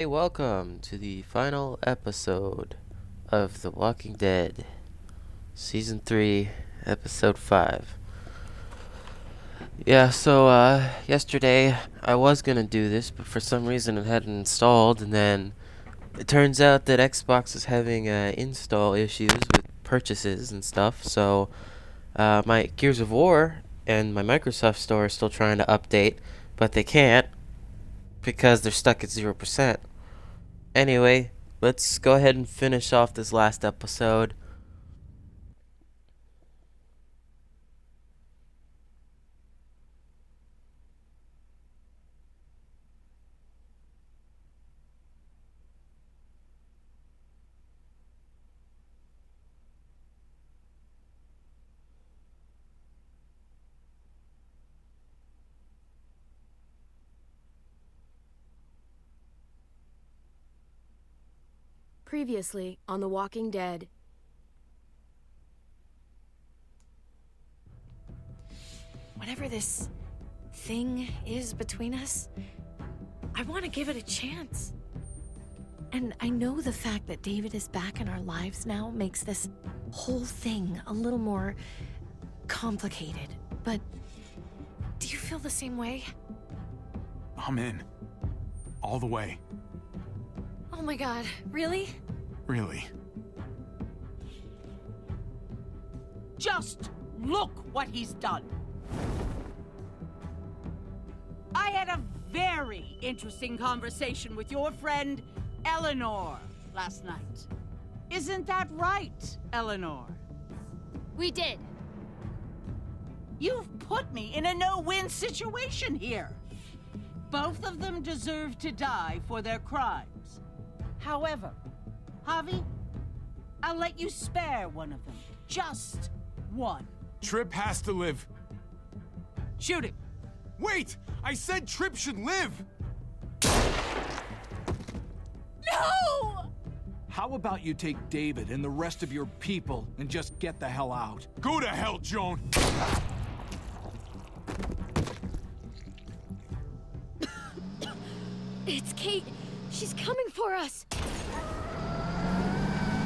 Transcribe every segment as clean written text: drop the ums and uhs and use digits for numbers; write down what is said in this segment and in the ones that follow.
Hey, welcome to the final episode of The Walking Dead, Season 3, Episode 5. Yesterday I was gonna do this, but for some reason it hadn't installed, and then it turns out that Xbox is having install issues with purchases and stuff, so my Gears of War and my Microsoft Store are still trying to update, but they can't because they're stuck at 0%. Anyway, let's go ahead and finish off this last episode. Previously on The Walking Dead. Whatever this thing is between us, I want to give it a chance. And I know the fact that David is back in our lives now makes this whole thing a little more complicated. But do you feel the same way? I'm in. All the way. Oh my god, really? Really. Just look what he's done. I had a very interesting conversation with your friend Eleanor last night. Isn't that right, Eleanor? We did. You've put me in a no-win situation here. Both of them deserve to die for their crimes. However, Javi, I'll let you spare one of them. Just one. Tripp has to live. Shoot him. Wait! I said Tripp should live! No! How about you take David and the rest of your people and just get the hell out? Go to hell, Joan! It's Kate. She's coming for us.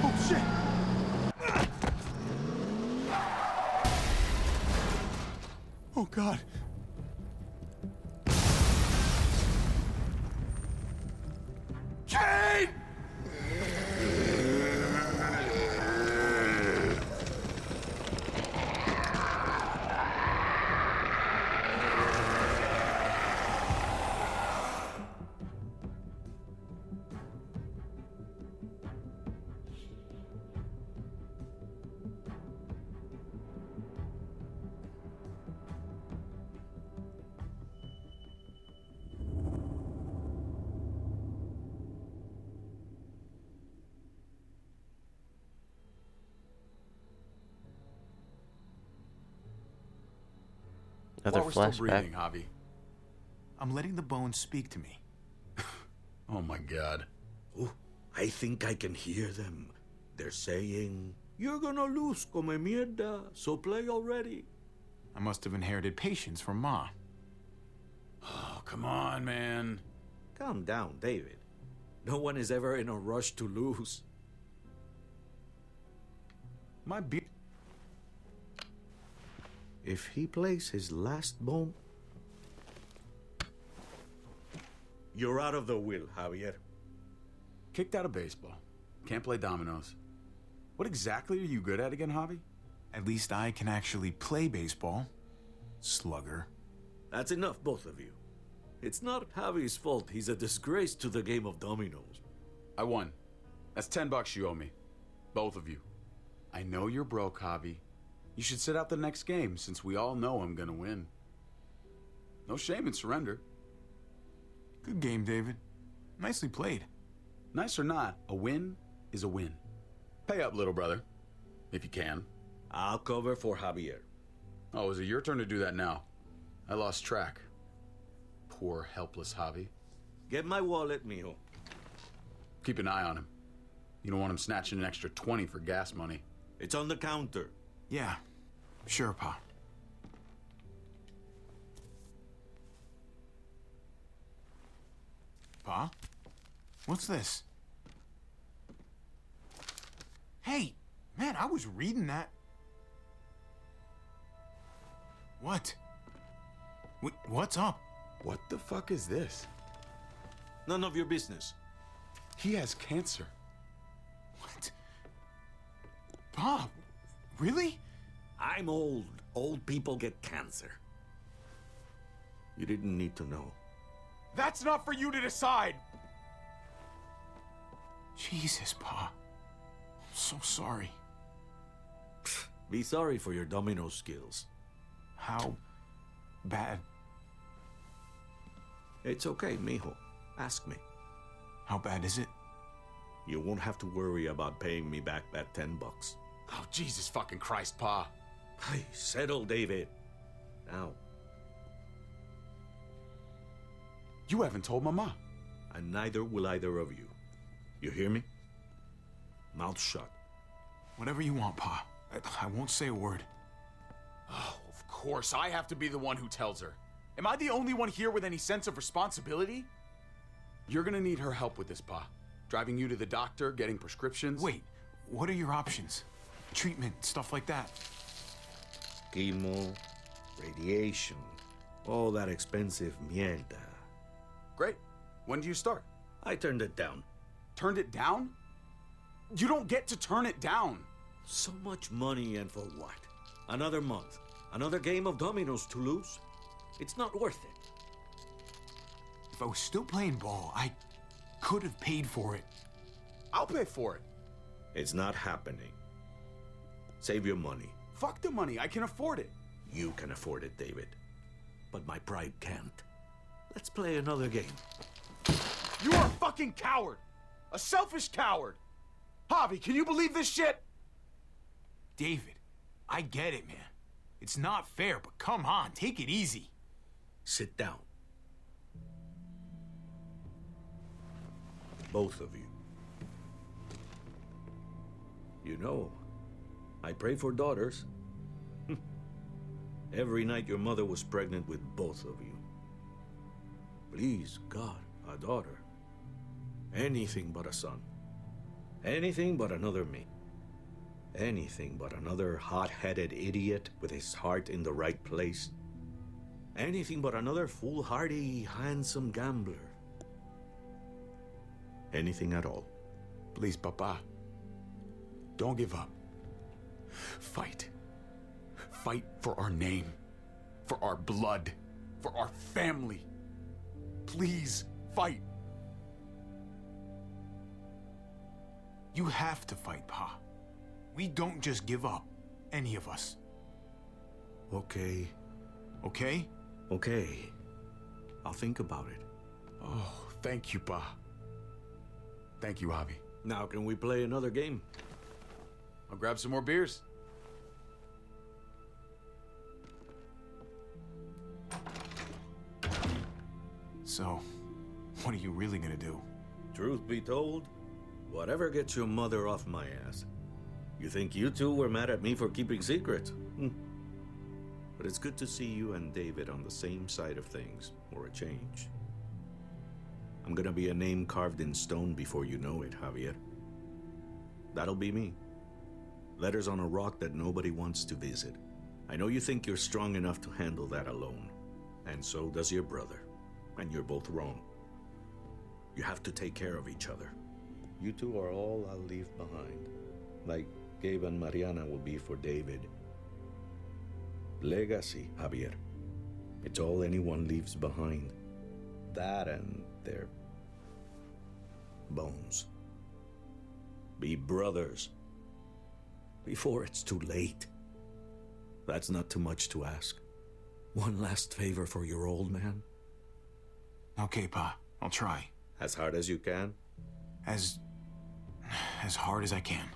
Oh, shit! Oh, God. Kate! Another While we're still flashback. breathing, Javi, I'm letting the bones speak to me. Oh my god. Oh, I think I can hear them. They're saying, "You're gonna lose, come mierda, so play already." I must have inherited patience from Ma. Oh, come on, man. Calm down, David. No one is ever in a rush to lose. My beard. If he plays his last bone... You're out of the will, Javier. Kicked out of baseball. Can't play dominoes. What exactly are you good at again, Javi? At least I can actually play baseball. Slugger. That's enough, both of you. It's not Javi's fault he's a disgrace to the game of dominoes. I won. That's $10 you owe me. Both of you. I know you're broke, Javi. You should sit out the next game, since we all know I'm gonna win. No shame in surrender. Good game, David. Nicely played. Nice or not, a win is a win. Pay up, little brother. If you can. I'll cover for Javier. Oh, is it your turn to do that now? I lost track. Poor, helpless Javi. Get my wallet, mijo. Keep an eye on him. You don't want him snatching an extra 20 for gas money. It's on the counter. Yeah. Sure, Pa. Pa? What's this? Hey, man, I was reading that. What? What's up? What the fuck is this? None of your business. He has cancer. What? Pa, really? I'm old. Old people get cancer. You didn't need to know. That's not for you to decide. Jesus, Pa. I'm so sorry. Be sorry for your domino skills. How bad? It's okay, mijo. Ask me. How bad is it? You won't have to worry about paying me back that $10. Oh, Jesus fucking Christ, Pa. Hey, settle, David. Now. You haven't told Mama. And neither will either of you. You hear me? Mouth shut. Whatever you want, Pa. I won't say a word. Oh, of course, I have to be the one who tells her. Am I the only one here with any sense of responsibility? You're gonna need her help with this, Pa. Driving you to the doctor, getting prescriptions. Wait, what are your options? Treatment, stuff like that. Chemo, radiation, all that expensive mierda. Great. When do you start? I turned it down. Turned it down? You don't get to turn it down. So much money, and for what? Another month. Another game of dominoes to lose? It's not worth it. If I was still playing ball, I could have paid for it. I'll pay for it. It's not happening. Save your money. Fuck the money. I can afford it. You can afford it, David. But my pride can't. Let's play another game. You are a fucking coward. A selfish coward. Javi, can you believe this shit? David, I get it, man. It's not fair, but come on, take it easy. Sit down. Both of you. You know, I pray for daughters. Every night your mother was pregnant with both of you. Please, God, a daughter. Anything but a son. Anything but another me. Anything but another hot-headed idiot with his heart in the right place. Anything but another foolhardy, handsome gambler. Anything at all. Please, Papa. Don't give up. Fight. Fight for our name. For our blood. For our family. Please, fight. You have to fight, Pa. We don't just give up. Any of us. Okay. Okay? Okay. I'll think about it. Oh, thank you, Pa. Thank you, Javi. Now can we play another game? I'll grab some more beers. So, what are you really gonna do? Truth be told, whatever gets your mother off my ass. You think you two were mad at me for keeping secrets? But it's good to see you and David on the same side of things, for a change. I'm gonna be a name carved in stone before you know it, Javier. That'll be me. Letters on a rock that nobody wants to visit. I know you think you're strong enough to handle that alone. And so does your brother. And you're both wrong. You have to take care of each other. You two are all I'll leave behind. Like Gabe and Mariana will be for David. Legacy, Javier. It's all anyone leaves behind. That and their bones. Be brothers. Before it's too late. That's not too much to ask. One last favor for your old man. Okay, Pa. I'll try. As hard as you can. As hard as I can.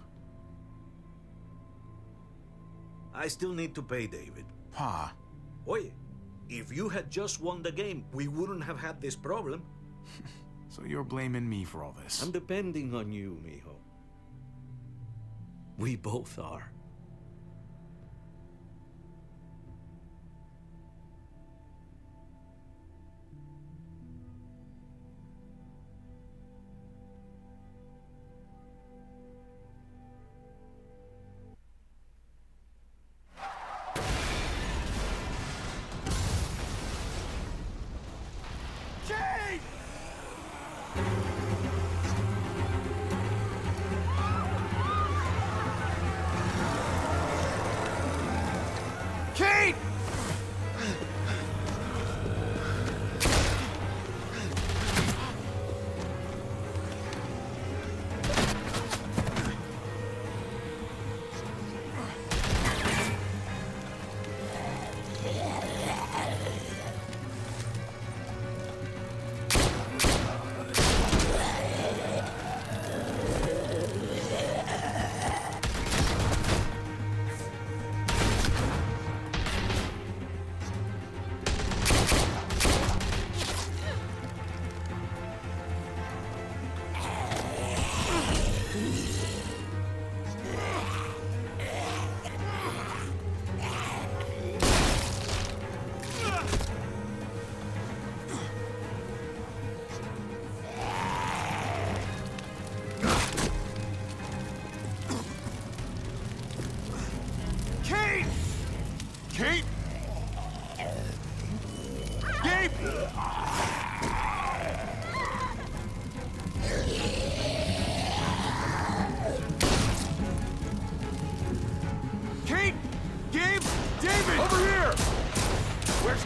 I still need to pay David. Pa. Oye, if you had just won the game, we wouldn't have had this problem. So you're blaming me for all this? I'm depending on you, mijo. We both are.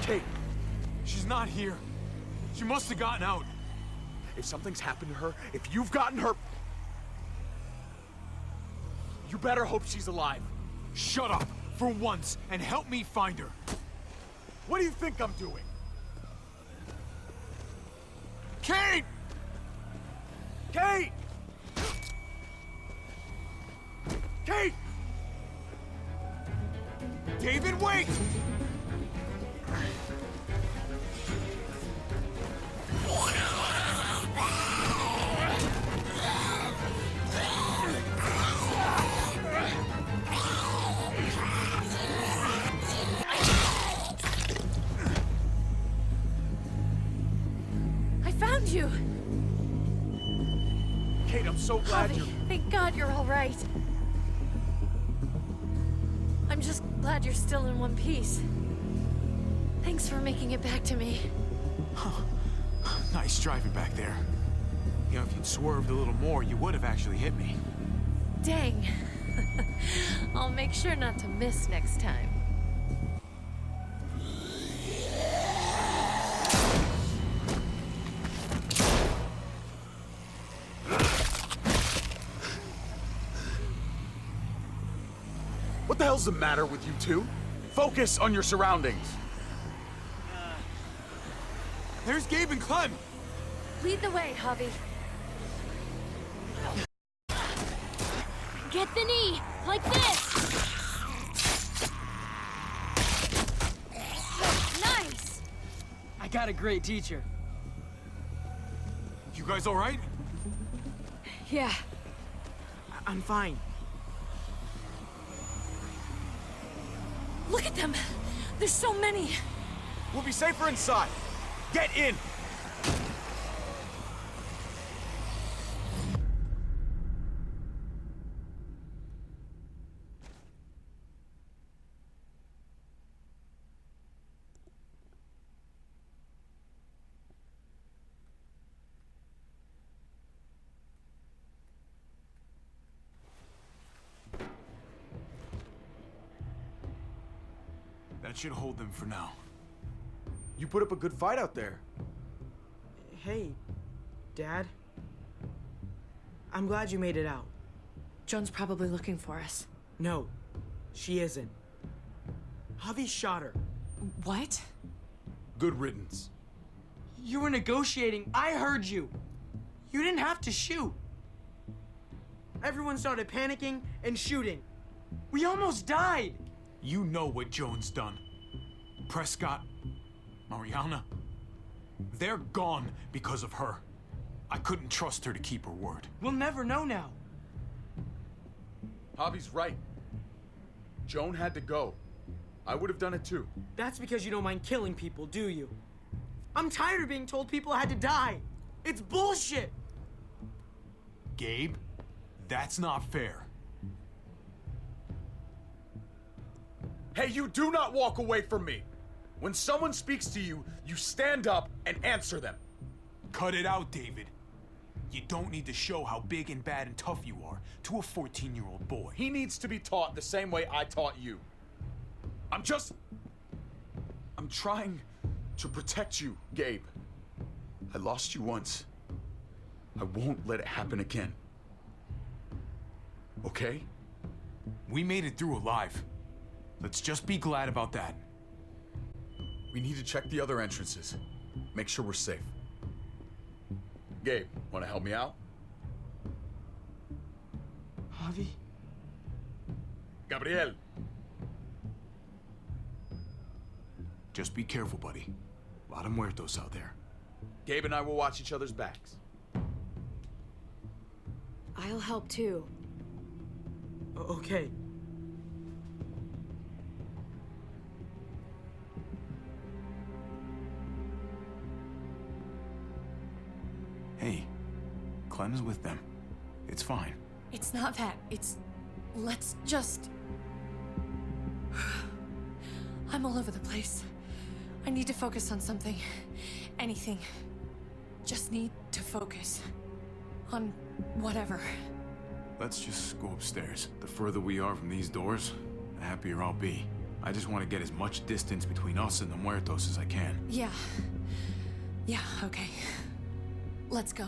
Kate, she's not here. She must have gotten out. If something's happened to her, if you've gotten her... You better hope she's alive. Shut up, for once, and help me find her. What do you think I'm doing? Kate! Kate! Kate! David, wait! I found you! Kate, I'm so glad Javi, you're... thank God you're all right. I'm just glad you're still in one piece. Thanks for making it back to me. Nice driving back there. You know, if you'd swerved a little more, you would have actually hit me. Dang. I'll make sure not to miss next time. What the hell's the matter with you two? Focus on your surroundings. There's Gabe and Clem! Lead the way, Javi. Get the knee, like this! Nice! I got a great teacher. You guys all right? Yeah. I'm fine. Look at them! There's so many! We'll be safer inside. Get in! That should hold them for now. You put up a good fight out there. Hey, Dad. I'm glad you made it out. Joan's probably looking for us. No, she isn't. Javi shot her. What? Good riddance. You were negotiating. I heard you. You didn't have to shoot. Everyone started panicking and shooting. We almost died. You know what Joan's done. Prescott, Mariana, they're gone because of her. I couldn't trust her to keep her word. We'll never know now. Javi's right. Joan had to go. I would have done it too. That's because you don't mind killing people, do you? I'm tired of being told people had to die. It's bullshit. Gabe, that's not fair. Hey, you do not walk away from me. When someone speaks to you, you stand up and answer them. Cut it out, David. You don't need to show how big and bad and tough you are to a 14-year-old boy. He needs to be taught the same way I taught you. I'm trying to protect you, Gabe. I lost you once. I won't let it happen again. Okay? We made it through alive. Let's just be glad about that. We need to check the other entrances. Make sure we're safe. Gabe, want to help me out? Javi? Gabriel. Just be careful, buddy. A lot of muertos out there. Gabe and I will watch each other's backs. I'll help too. Okay. Hey, Clem's with them. It's fine. It's not that. It's... Let's just... I'm all over the place. I need to focus on something. Anything. Just need to focus. On whatever. Let's just go upstairs. The further we are from these doors, the happier I'll be. I just want to get as much distance between us and the Muertos as I can. Yeah. Yeah, okay. Let's go.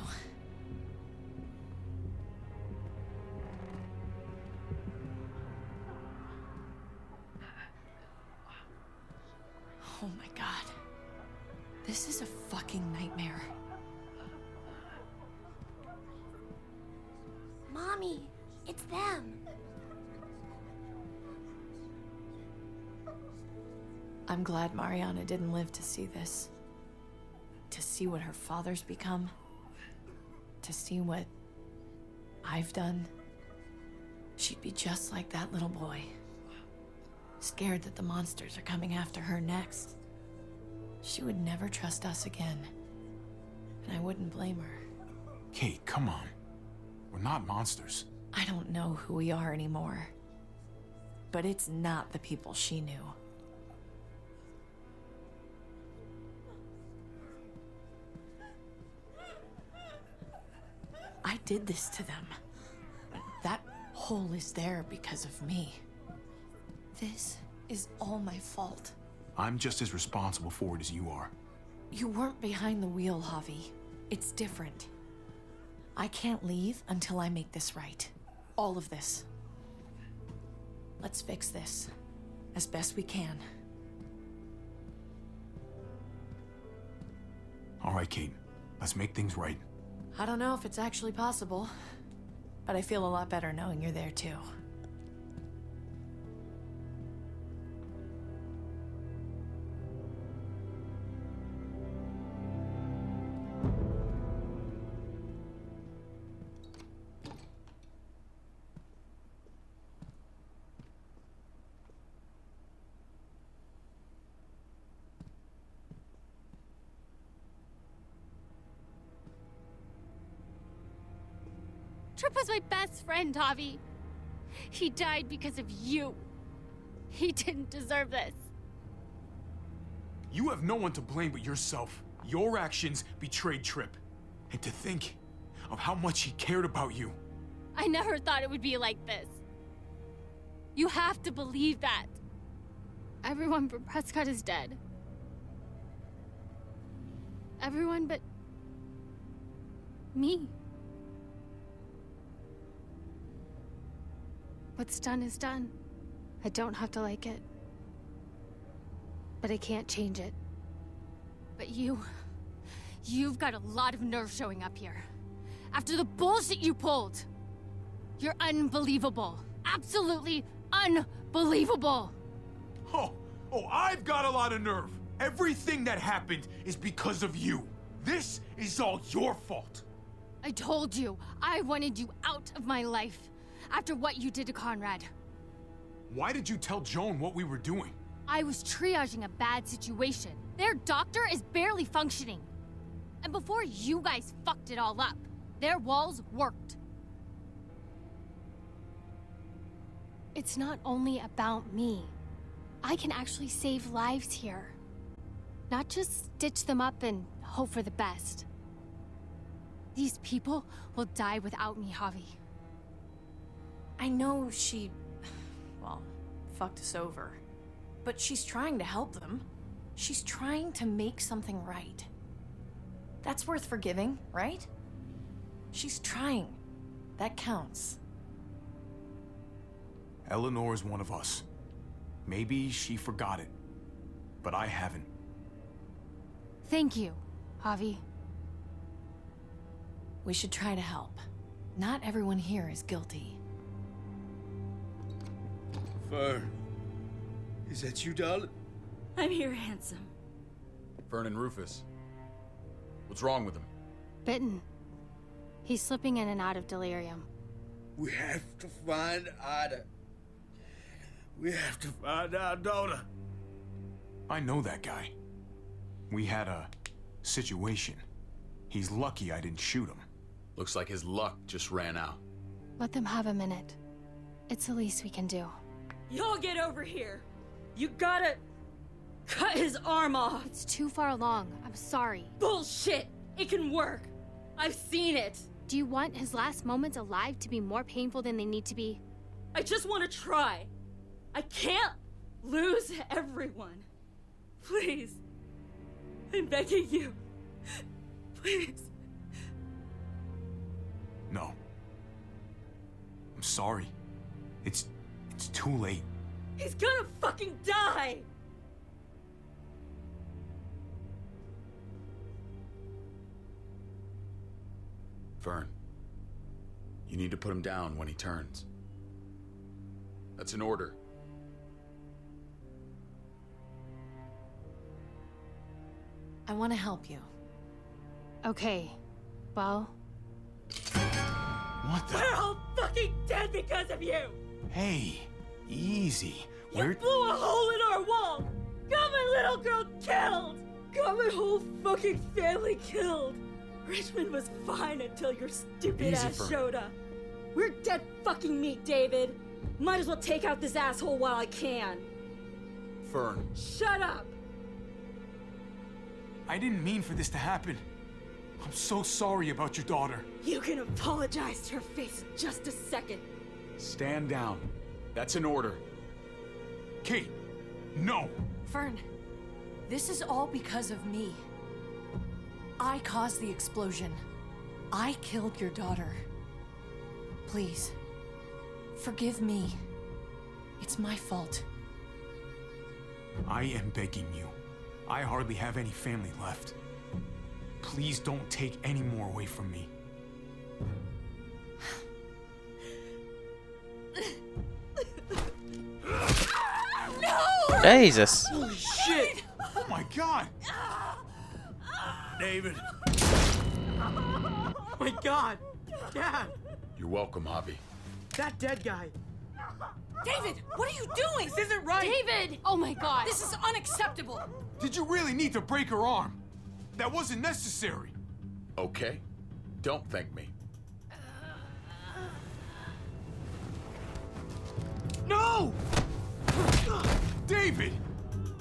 Oh my god. This is a fucking nightmare. Mommy, it's them. I'm glad Mariana didn't live to see this. To see what her father's become. To see what I've done. She'd be just like that little boy. Scared that the monsters are coming after her next. She would never trust us again. And I wouldn't blame her. Kate, come on. We're not monsters. I don't know who we are anymore. But it's not the people she knew. I did this to them. That hole is there because of me. This is all my fault. I'm just as responsible for it as you are. You weren't behind the wheel, Javi. It's different. I can't leave until I make this right. All of this. Let's fix this. As best we can. All right, Kate. Let's make things right. I don't know if it's actually possible, but I feel a lot better knowing you're there too. Trip was my best friend, Javi. He died because of you. He didn't deserve this. You have no one to blame but yourself. Your actions betrayed Trip. And to think of how much he cared about you. I never thought it would be like this. You have to believe that. Everyone but Prescott is dead. Everyone but me. What's done is done. I don't have to like it. But I can't change it. But you've got a lot of nerve showing up here. After the bullshit you pulled. You're unbelievable. Absolutely unbelievable. Oh, I've got a lot of nerve. Everything that happened is because of you. This is all your fault. I told you, I wanted you out of my life. After what you did to Conrad. Why did you tell Joan what we were doing? I was triaging a bad situation. Their doctor is barely functioning. And before you guys fucked it all up, their walls worked. It's not only about me. I can actually save lives here. Not just stitch them up and hope for the best. These people will die without me, Javi. I know she, well, fucked us over. But she's trying to help them. She's trying to make something right. That's worth forgiving, right? She's trying. That counts. Eleanor is one of us. Maybe she forgot it, but I haven't. Thank you, Javi. We should try to help. Not everyone here is guilty. Fern, is that you, darling? I'm here, handsome. Fern and Rufus. What's wrong with him? Bitten. He's slipping in and out of delirium. We have to find Ida. We have to find our daughter. I know that guy. We had a situation. He's lucky I didn't shoot him. Looks like his luck just ran out. Let them have a minute. It's the least we can do. Y'all get over here. You gotta cut his arm off. It's too far along. I'm sorry. Bullshit! It can work. I've seen it. Do you want his last moments alive to be more painful than they need to be? I just want to try. I can't lose everyone. Please. I'm begging you. Please. No. I'm sorry. It's too late. He's gonna fucking die! Vern, you need to put him down when he turns. That's an order. I want to help you. Okay. Well, What the? We're all fucking dead because of you! Hey, easy. You blew a hole in our wall! Got my little girl killed! Got my whole fucking family killed! Richmond was fine until your stupid Easy, ass Fern. showed up. We're dead fucking meat, David. Might as well take out this asshole while I can. Fern. Shut up! I didn't mean for this to happen. I'm so sorry about your daughter. You can apologize to her face in just a second. Stand down. That's an order. Kate, no. Fern, this is all because of me. I caused the explosion. I killed your daughter. Please, forgive me. It's my fault. I am begging you. I hardly have any family left. Please don't take any more away from me. Jesus. Holy shit! Oh my god! David. Oh my god! Dad! You're welcome, Javi. That dead guy! David, what are you doing? This isn't right! David! Oh my god! This is unacceptable. Did you really need to break her arm? That wasn't necessary. Okay? Don't thank me. No! David!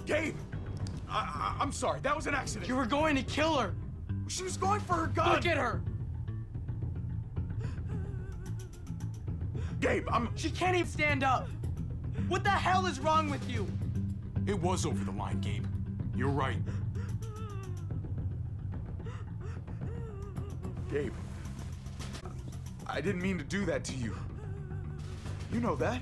Gabe! I'm sorry, that was an accident. You were going to kill her! She was going for her gun! Look at her! Gabe, She can't even stand up! What the hell is wrong with you? It was over the line, Gabe. You're right. Gabe. I didn't mean to do that to you. You know that.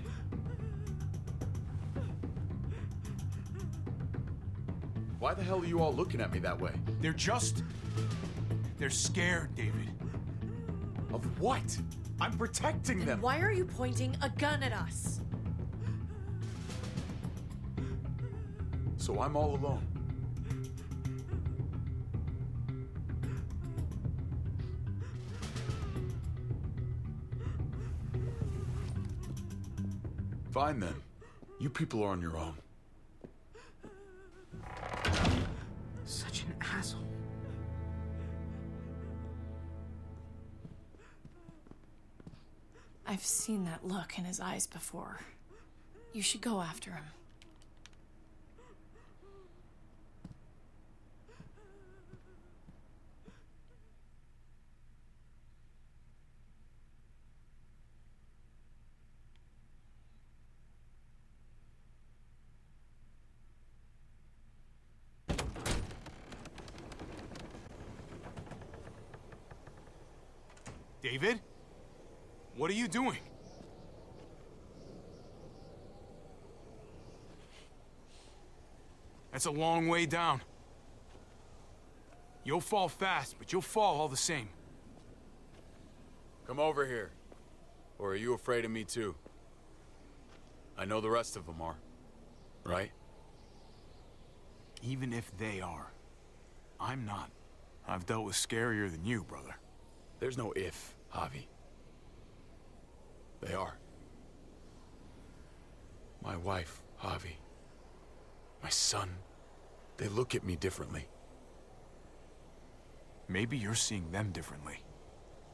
Why the hell are you all looking at me that way? They're scared, David. Of what? I'm protecting them. Why are you pointing a gun at us? So I'm all alone. Fine then. You people are on your own. Such an asshole. I've seen that look in his eyes before. You should go after him. David? What are you doing? That's a long way down. You'll fall fast, but you'll fall all the same. Come over here. Or are you afraid of me too? I know the rest of them are. Right? Even if they are, I'm not. I've dealt with scarier than you, brother. There's no if, Javi. They are. My wife, Javi. My son. They look at me differently. Maybe you're seeing them differently.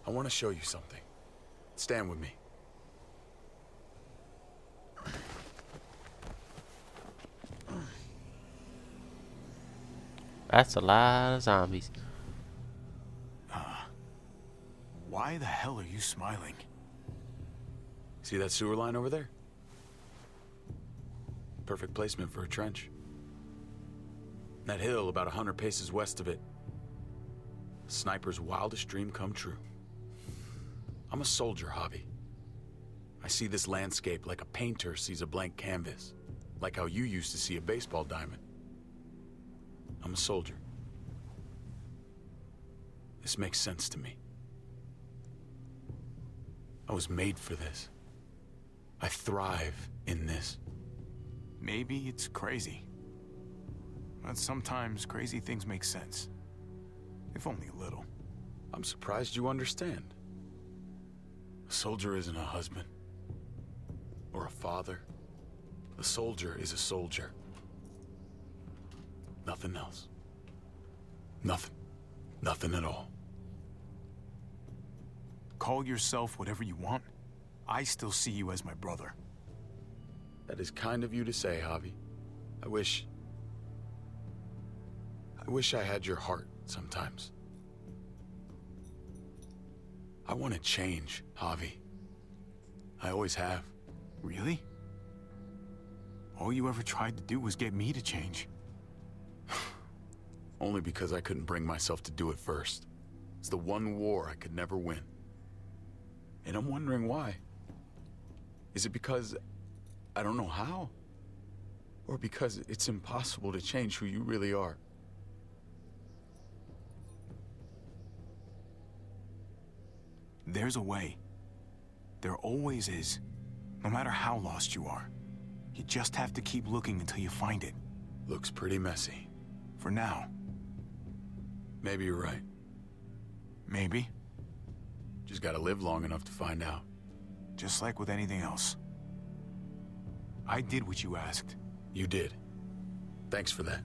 I want to show you something. Stand with me. That's a lot of zombies. Why the hell are you smiling? See that sewer line over there? Perfect placement for a trench. That hill about 100 paces west of it. A sniper's wildest dream come true. I'm a soldier, Javi. I see this landscape like a painter sees a blank canvas. Like how you used to see a baseball diamond. I'm a soldier. This makes sense to me. I was made for this. I thrive in this. Maybe it's crazy. But sometimes crazy things make sense. If only a little. I'm surprised you understand. A soldier isn't a husband. Or a father. A soldier is a soldier. Nothing else. Nothing. Nothing at all. Call yourself whatever you want. I still see you as my brother. That is kind of you to say, Javi. I wish I had your heart sometimes. I want to change, Javi. I always have. Really? All you ever tried to do was get me to change. Only because I couldn't bring myself to do it first. It's the one war I could never win. And I'm wondering why. Is it because I don't know how? Or because it's impossible to change who you really are? There's a way. There always is. No matter how lost you are. You just have to keep looking until you find it. Looks pretty messy. For now. Maybe you're right. Maybe. Just gotta live long enough to find out. Just like with anything else. I did what you asked. You did. Thanks for that.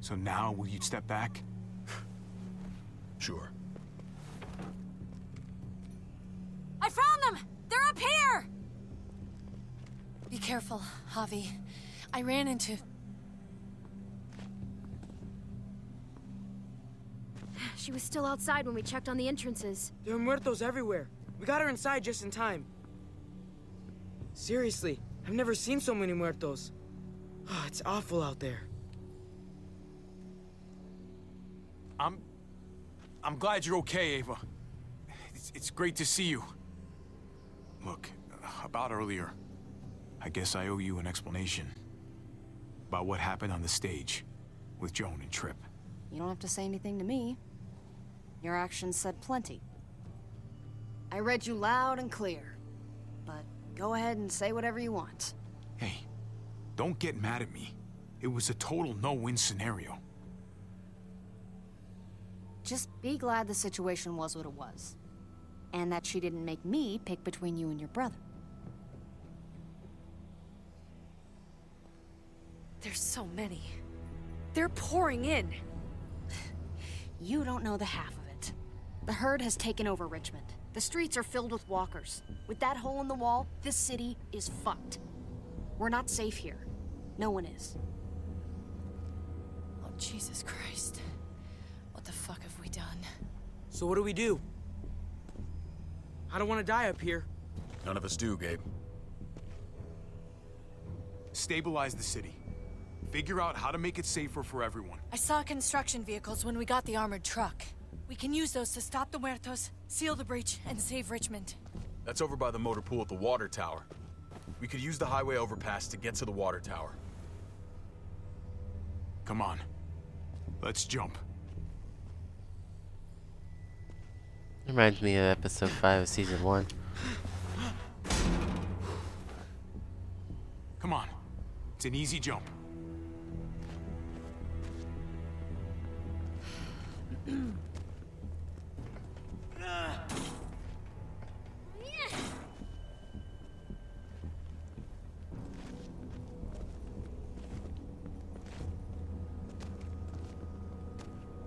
So now, will you step back? Sure. I found them! They're up here! Be careful, Javi. I ran into... She was still outside when we checked on the entrances. There are muertos everywhere. We got her inside just in time. Seriously, I've never seen so many muertos. Oh, it's awful out there. I'm glad you're okay, Ava. It's great to see you. Look, about earlier, I guess I owe you an explanation about what happened on the stage with Joan and Tripp. You don't have to say anything to me. Your actions said plenty. I read you loud and clear. But go ahead and say whatever you want. Hey, don't get mad at me. It was a total no-win scenario. Just be glad the situation was what it was. And that she didn't make me pick between you and your brother. There's so many. They're pouring in. You don't know the half of it. The herd has taken over Richmond. The streets are filled with walkers. With that hole in the wall, this city is fucked. We're not safe here. No one is. Oh, Jesus Christ. What the fuck have we done? So what do we do? I don't want to die up here. None of us do, Gabe. Stabilize the city. Figure out how to make it safer for everyone. I saw construction vehicles when we got the armored truck. We can use those to stop the muertos, seal the breach, and save Richmond. That's over by the motor pool at the water tower. We could use the highway overpass to get to the water tower. Come on. Let's jump. Reminds me of episode 5 of season 1. Come on. It's an easy jump.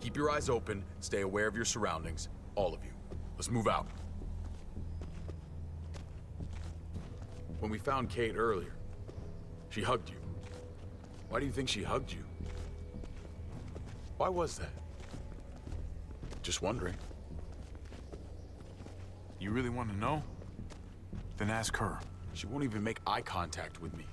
Keep your eyes open, stay aware of your surroundings, all of you. Let's move out. When we found Kate earlier, she hugged you. Why do you think she hugged you? Why was that? Just wondering. You really want to know? Then ask her. She won't even make eye contact with me.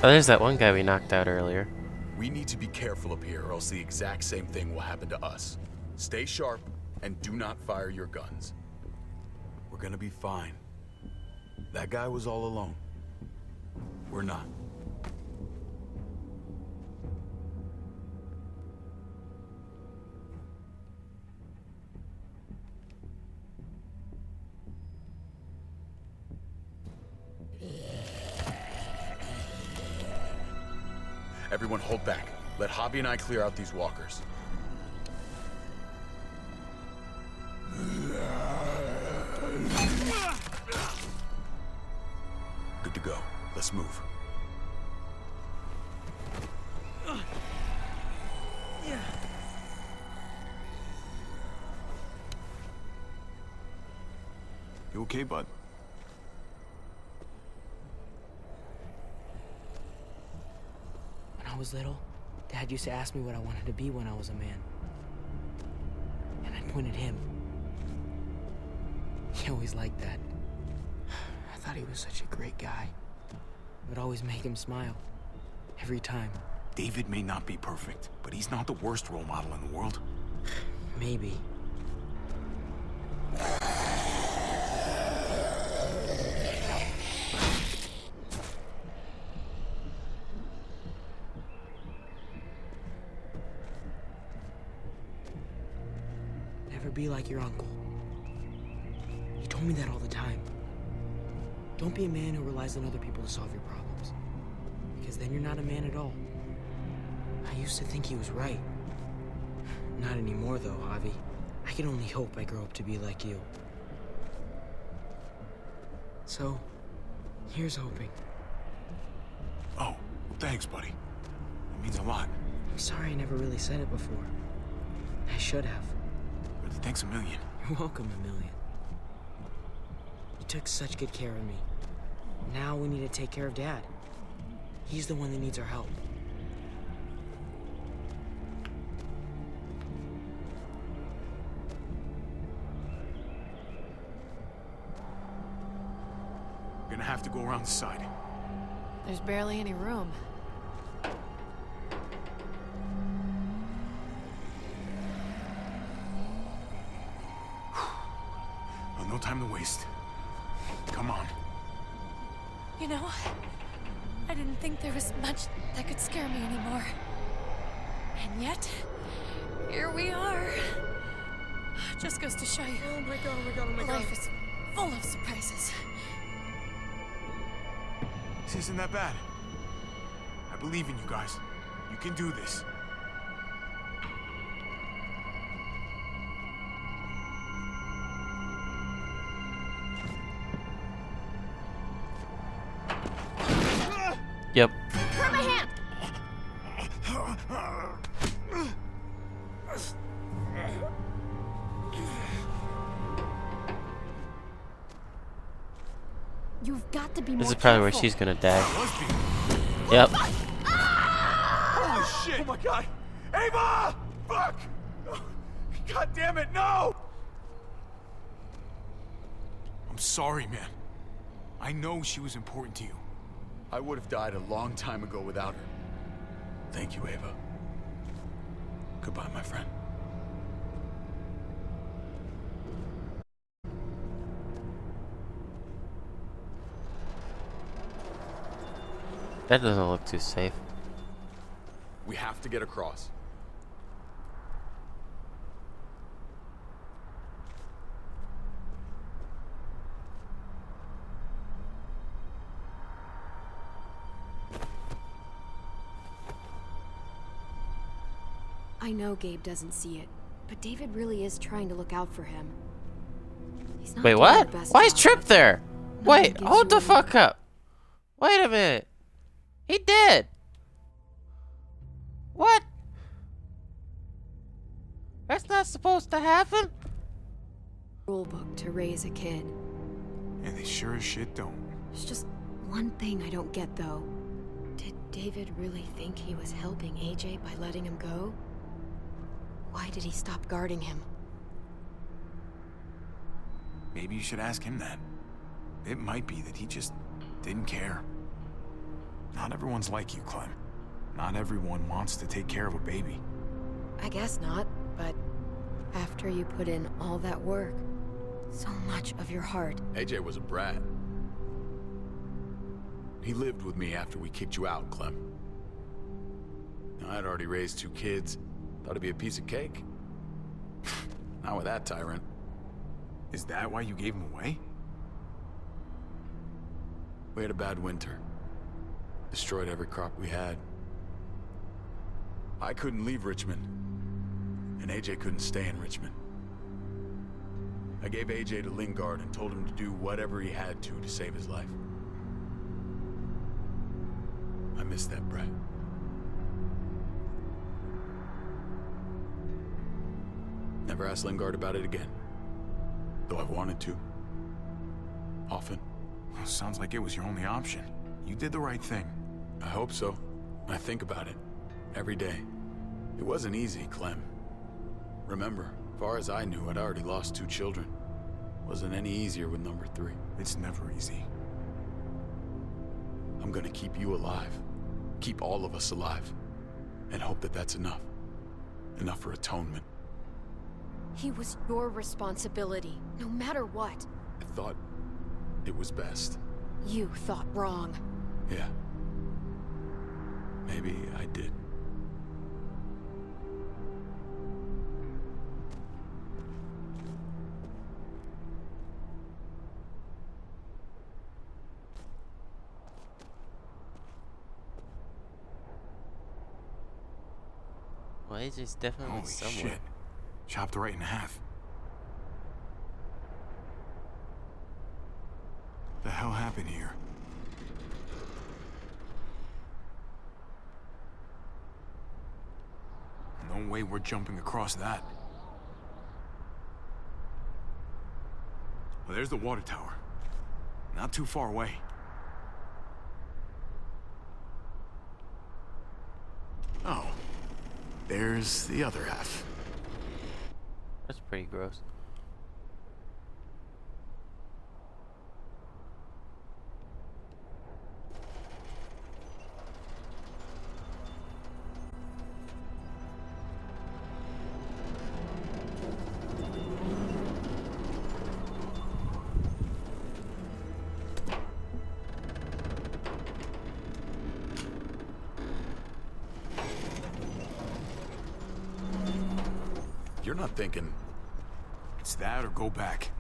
Oh, there's that one guy we knocked out earlier. We need to be careful up here, or else the exact same thing will happen to us. Stay sharp, and do not fire your guns. We're gonna be fine. That guy was all alone. We're not. Everyone hold back. Let Javi and I clear out these walkers. Good to go. Let's move. You okay, bud? When I was little, Dad used to ask me what I wanted to be when I was a man. And I'd point at him. He always liked that. I thought he was such a great guy. It would always make him smile. Every time. David may not be perfect, but he's not the worst role model in the world. Maybe. Never be like your uncle. He told me that all the time. Don't be a man who relies on other people to solve your problems. Because then you're not a man at all. I used to think he was right. Not anymore, though, Javi. I can only hope I grow up to be like you. So, here's hoping. Oh, well, thanks, buddy. It means a lot. I'm sorry I never really said it before. I should have. But thanks a million. You're welcome, a million. You took such good care of me. Now we need to take care of Dad. He's the one that needs our help. We're gonna have to go around the side. There's barely any room. Well, no time to waste. Come on. You know, I didn't think there was much that could scare me anymore. And yet, here we are. Just goes to show you. Oh my god, oh my god, oh my god. Life is full of surprises. This isn't that bad. I believe in you guys. You can do this. Yep. Grab my hand! You've got to be more This is probably where careful. she's gonna die. Yep. Holy shit! Oh my god! Ava! Fuck! God damn it, no! I'm sorry, man. I know she was important to you. I would have died a long time ago without her. Thank you, Ava. Goodbye, my friend. That doesn't look too safe. We have to get across. I know Gabe doesn't see it, but David really is trying to look out for him. He's not Wait, doing what? the best Why is job. Trip there? No one Wait, gives hold you the a- fuck up. Wait a minute. He did. What? That's not supposed to happen. Rulebook to raise a kid. And they sure as shit don't. There's just one thing I don't get, though. Did David really think he was helping AJ by letting him go? Why did he stop guarding him? Maybe you should ask him that. It might be that he just didn't care. Not everyone's like you, Clem. Not everyone wants to take care of a baby. I guess not, but after you put in all that work, so much of your heart. AJ was a brat. He lived with me after we kicked you out, Clem. I'd already raised 2 kids. Thought it'd be a piece of cake. Not with that tyrant. Is that why you gave him away? We had a bad winter. Destroyed every crop we had. I couldn't leave Richmond. And AJ couldn't stay in Richmond. I gave AJ to Lingard and told him to do whatever he had to save his life. I miss that brat. Never asked Lingard about it again. Though I've wanted to. Often. Well, sounds like it was your only option. You did the right thing. I hope so. I think about it. Every day. It wasn't easy, Clem. Remember, far as I knew, I'd already lost 2 children. Wasn't any easier with number 3. It's never easy. I'm gonna keep you alive. Keep all of us alive. And hope that that's enough. Enough for atonement. He was your responsibility, no matter what. I thought it was best. You thought wrong. Yeah. Maybe I did. Well, AJ's definitely Holy somewhere. shit. Chopped right in half. The hell happened here? No way we're jumping across that. Well, there's the water tower. Not too far away. Oh. There's the other half. That's pretty gross. You're not thinking... It's that or go back.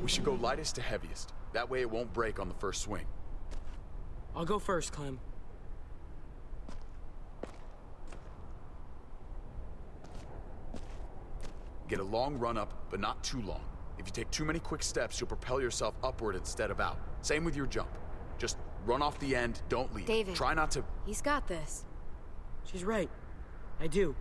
We should go lightest to heaviest. That way it won't break on the first swing. I'll go first, Clem. Get a long run up, but not too long. If you take too many quick steps, you'll propel yourself upward instead of out. Same with your jump. Just run off the end, don't leave. David. Try not to... He's got this. She's right. I do.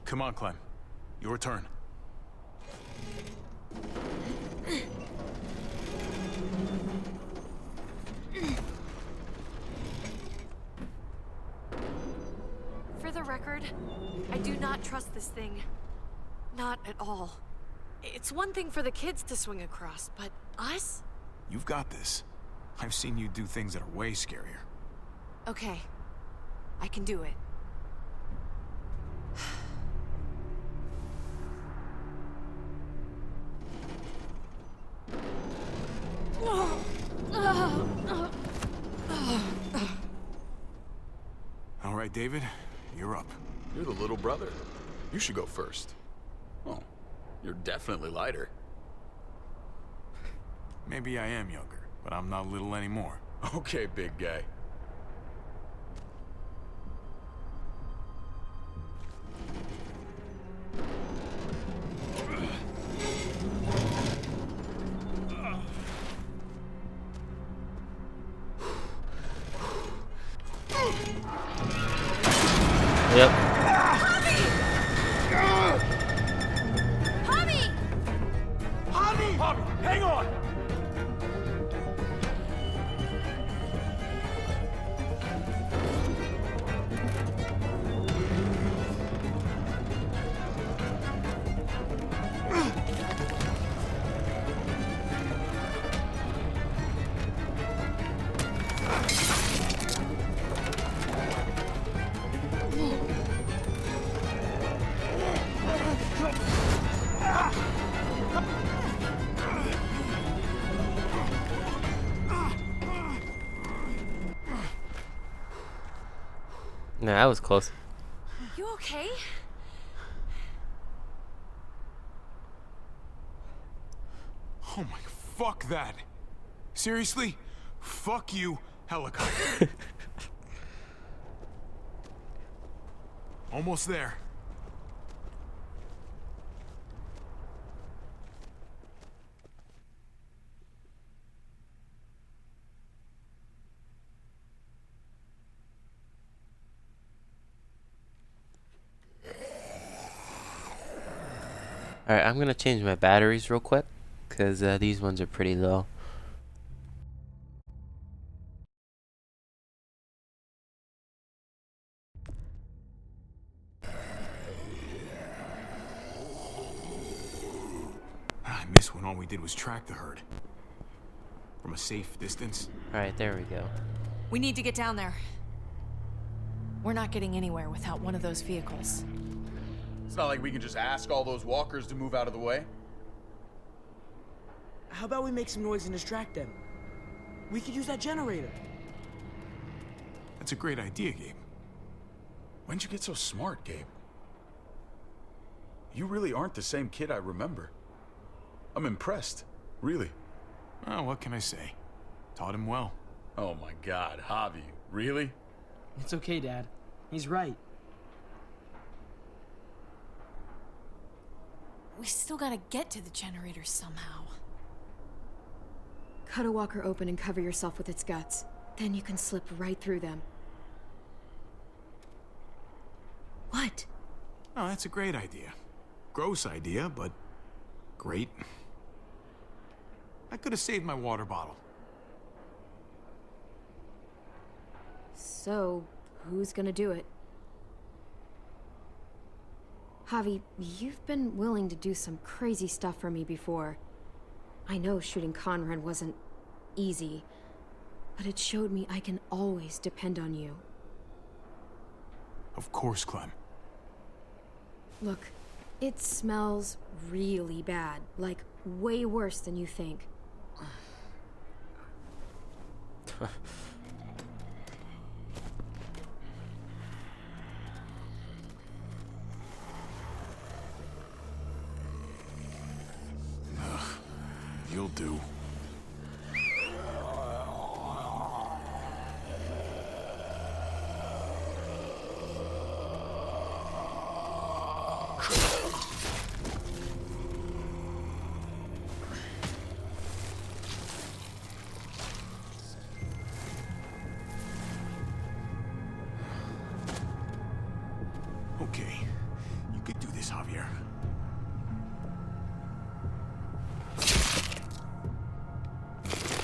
Come on, Clem. Your turn. For the record, I do not trust this thing. Not at all. It's one thing for the kids to swing across, but us? You've got this. I've seen you do things that are way scarier. Okay. I can do it. All right, David, you're up. You're the little brother. You should go first. Oh, you're definitely lighter. Maybe I am younger, but I'm not little anymore. Okay, big guy. Yep. Javi! Javi, hang on! Nah, that was close. You okay? Oh my, fuck that. Seriously? Fuck you, helicopter. Almost there. Alright, I'm gonna change my batteries real quick, because these ones are pretty low. I miss when all we did was track the herd. From a safe distance. Alright, there we go. We need to get down there. We're not getting anywhere without one of those vehicles. It's not like we can just ask all those walkers to move out of the way. How about we make some noise and distract them? We could use that generator. That's a great idea, Gabe. When'd you get so smart, Gabe? You really aren't the same kid I remember. I'm impressed, really. Oh, what can I say? Taught him well. Oh my God, Javi, really? It's okay, Dad. He's right. We still gotta get to the generator somehow. Cut a walker open and cover yourself with its guts. Then you can slip right through them. What? Oh, that's a great idea. Gross idea, but great. I could have saved my water bottle. So, who's gonna do it? Javi, you've been willing to do some crazy stuff for me before. I know shooting Conrad wasn't easy, but it showed me I can always depend on you. Of course, Clem. Look, it smells really bad, like way worse than you think. You'll do. Okay, you could do this, Javier.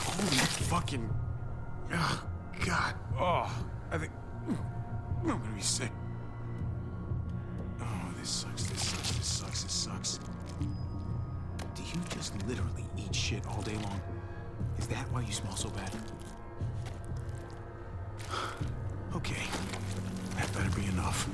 Holy fucking... Oh, God. Oh, I think... I'm gonna be sick. Oh, this sucks, this sucks, this sucks, this sucks. Do you just literally eat shit all day long? Is that why you smell so bad? Okay, that better be enough.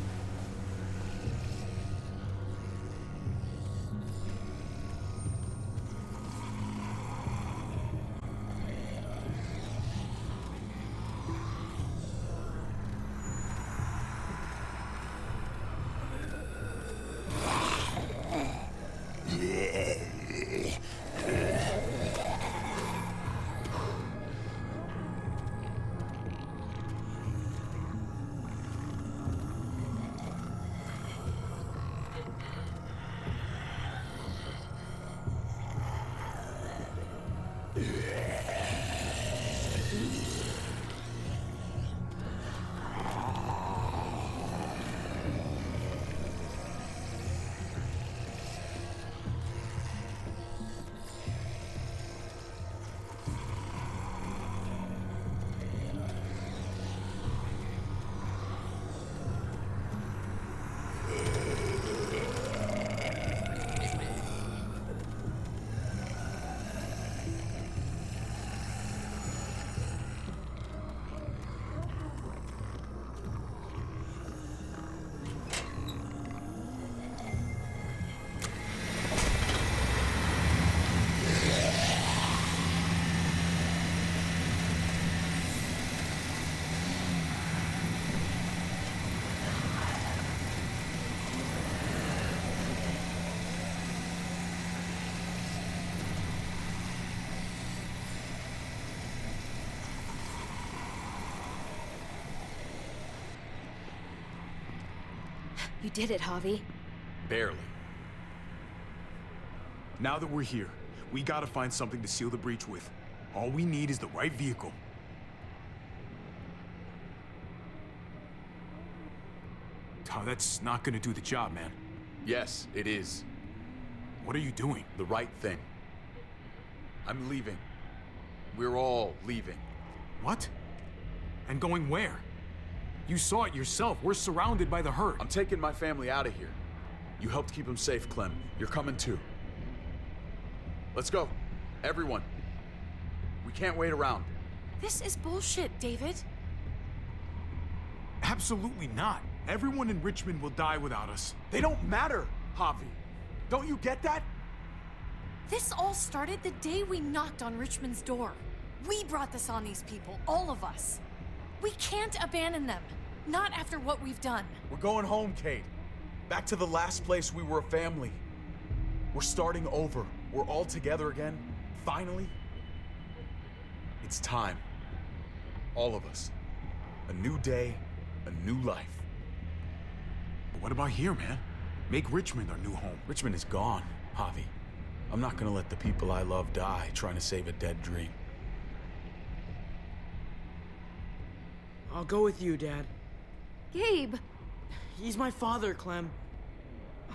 You did it, Javi. Barely. Now that we're here, we gotta find something to seal the breach with. All we need is the right vehicle. Oh, that's not gonna do the job, man. Yes, it is. What are you doing? The right thing. I'm leaving. We're all leaving. What? And going where? You saw it yourself. We're surrounded by the herd. I'm taking my family out of here. You helped keep them safe, Clem. You're coming too. Let's go. Everyone. We can't wait around. This is bullshit, David. Absolutely not. Everyone in Richmond will die without us. They don't matter, Javi. Don't you get that? This all started the day we knocked on Richmond's door. We brought this on these people, all of us. We can't abandon them. Not after what we've done. We're going home, Kate. Back to the last place we were a family. We're starting over. We're all together again. Finally. It's time. All of us. A new day, a new life. But what about here, man? Make Richmond our new home. Richmond is gone, Javi. I'm not gonna let the people I love die trying to save a dead dream. I'll go with you, Dad. Gabe! He's my father, Clem.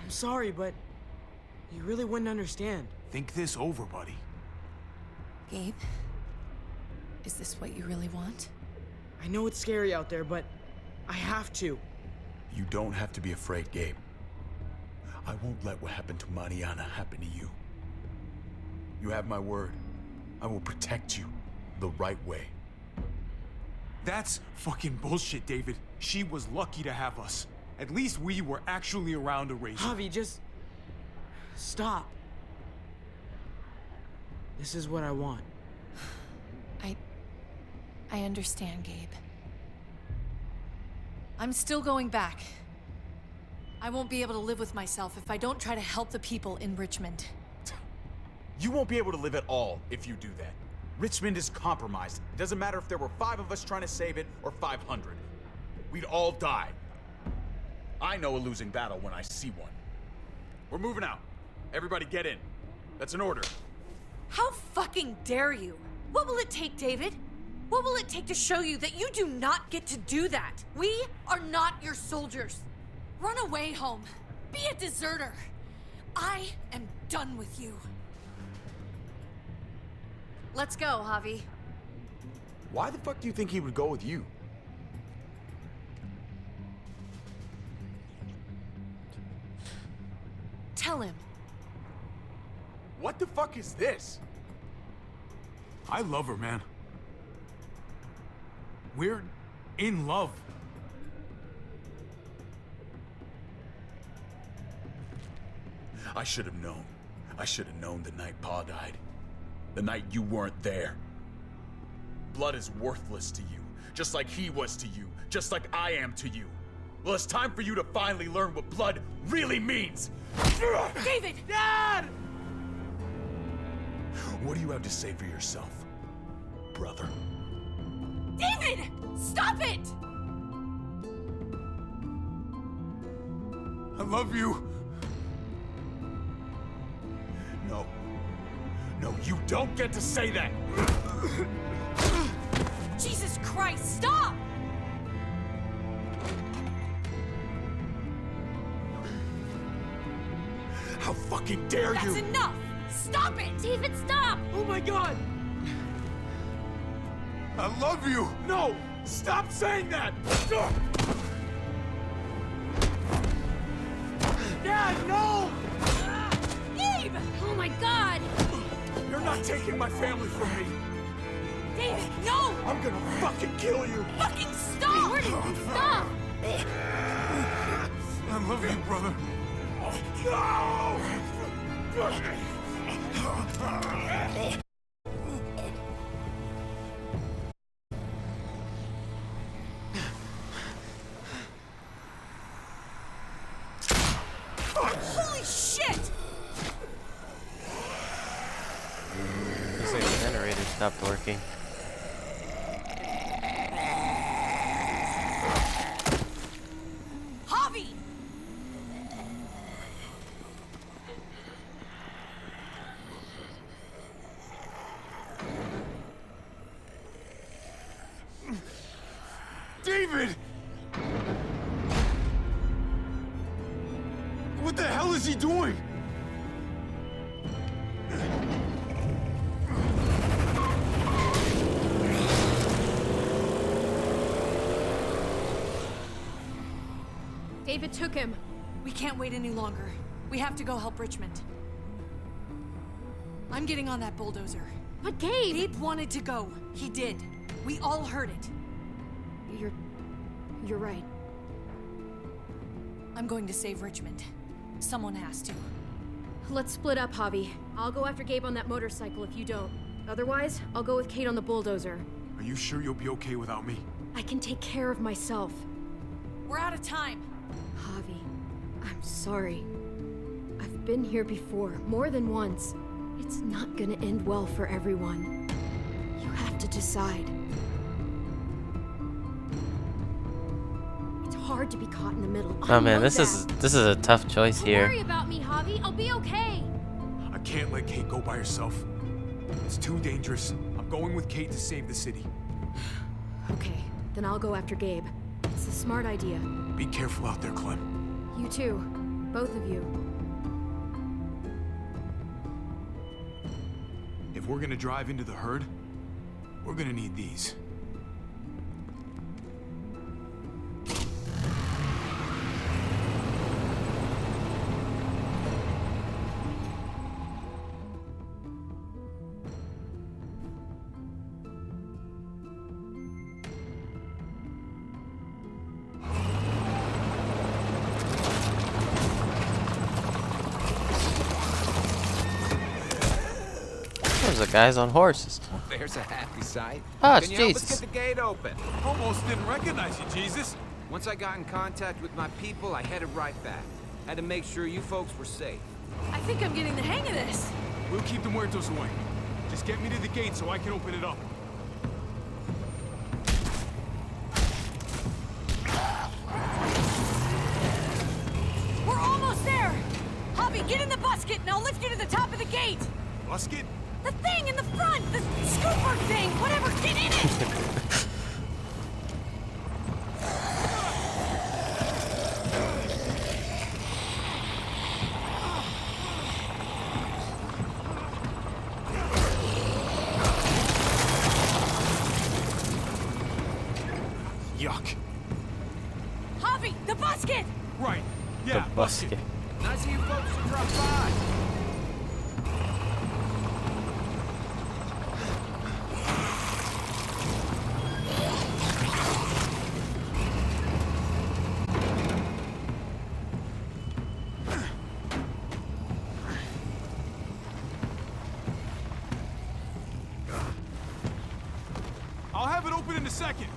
I'm sorry, but you really wouldn't understand. Think this over, buddy. Gabe, is this what you really want? I know it's scary out there, but I have to. You don't have to be afraid, Gabe. I won't let what happened to Mariana happen to you. You have my word. I will protect you the right way. That's fucking bullshit, David. She was lucky to have us. At least we were actually around to raise her. Javi, just stop. This is what I want. I understand, Gabe. I'm still going back. I won't be able to live with myself if I don't try to help the people in Richmond. You won't be able to live at all if you do that. Richmond is compromised. It doesn't matter if there were 5 of us trying to save it or 500. We'd all die. I know a losing battle when I see one. We're moving out. Everybody get in. That's an order. How fucking dare you? What will it take, David? What will it take to show you that you do not get to do that? We are not your soldiers. Run away home. Be a deserter. I am done with you. Let's go, Javi. Why the fuck do you think he would go with you? Tell him. What the fuck is this? I love her, man. We're in love. I should have known. I should have known the night Pa died. The night you weren't there. Blood is worthless to you, just like he was to you, just like I am to you. Well, it's time for you to finally learn what blood really means. David! Dad! What do you have to say for yourself, brother? David! Stop it! I love you. No. No, you don't get to say that! Jesus Christ, stop! How fucking dare you! That's enough! Stop it! David, stop! Oh my god! I love you. No! Stop saying that! Dad, no! Gabe! Oh my god! You're not taking my family from me! David, no! I'm gonna fucking kill you! Fucking stop! Jordan, stop! I love you, brother. No! Holy shit! Looks like the generator stopped working. Javi! David! What the hell is he doing? David took him. We can't wait any longer. We have to go help Richmond. I'm getting on that bulldozer. But Gabe! Gabe wanted to go. He did. We all heard it. You're right. I'm going to save Richmond. Someone has to. Let's split up, Javi. I'll go after Gabe on that motorcycle if you don't. Otherwise, I'll go with Kate on the bulldozer. Are you sure you'll be okay without me? I can take care of myself. We're out of time. Javi, I'm sorry. I've been here before, more than once. It's not gonna end well for everyone. You have to decide. It's hard to be caught in the middle. Oh man, this is a tough choice Don't here. worry about me, Javi. I'll be okay. I can't let Kate go by herself. It's too dangerous. I'm going with Kate to save the city. Okay, then I'll go after Gabe. It's a smart idea. Be careful out there, Clem. You too. Both of you. If we're gonna drive into the herd, we're gonna need these. Those are guys on horses. There's a happy sight. Oh, it's Can you help us Jesus. get the gate open? Almost didn't recognize you, Jesus. Once I got in contact with my people, I headed right back. Had to make sure you folks were safe. I think I'm getting the hang of this. We'll keep the muertos away. Just get me to the gate so I can open it up. We're almost there. Javi, get in the busket and I'll lift you to the top of the gate. Busket? The thing in the front, the scooper thing, whatever, get in it. Yuck. Javi, the busket. Right. Yeah, The busket. Nice of you folks to drop by. I'll have it open in a second.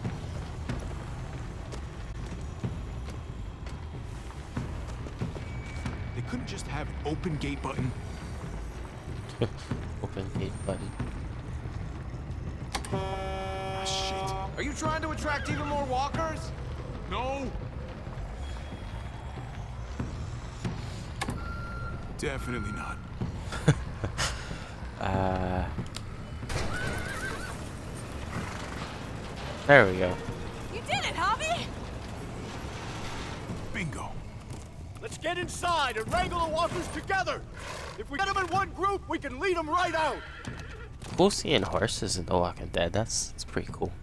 They couldn't just have an open gate button. Open gate button. Ah, shit. Are you trying to attract even more walkers? No. Definitely not. There we go. You did it, Javi. Bingo. Let's get inside and wrangle the walkers together. If we get them in one group, we can lead them right out. Cool seeing horses in The Walking Dead. That's pretty cool.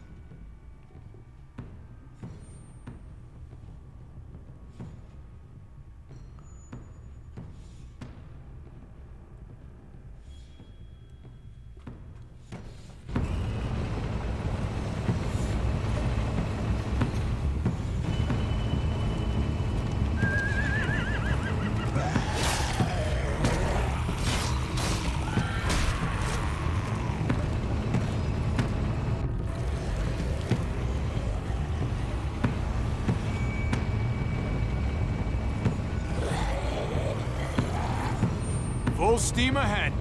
Full steam ahead.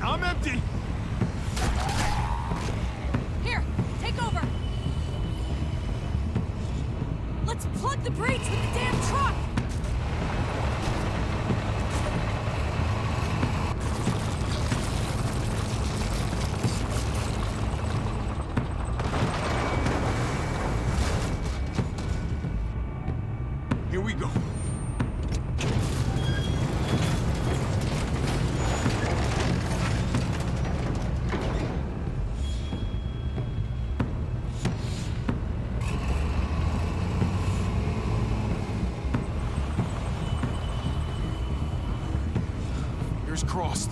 I'm empty. Here, take over. Let's plug the brakes with the damn truck. Here we go. Here's crossed.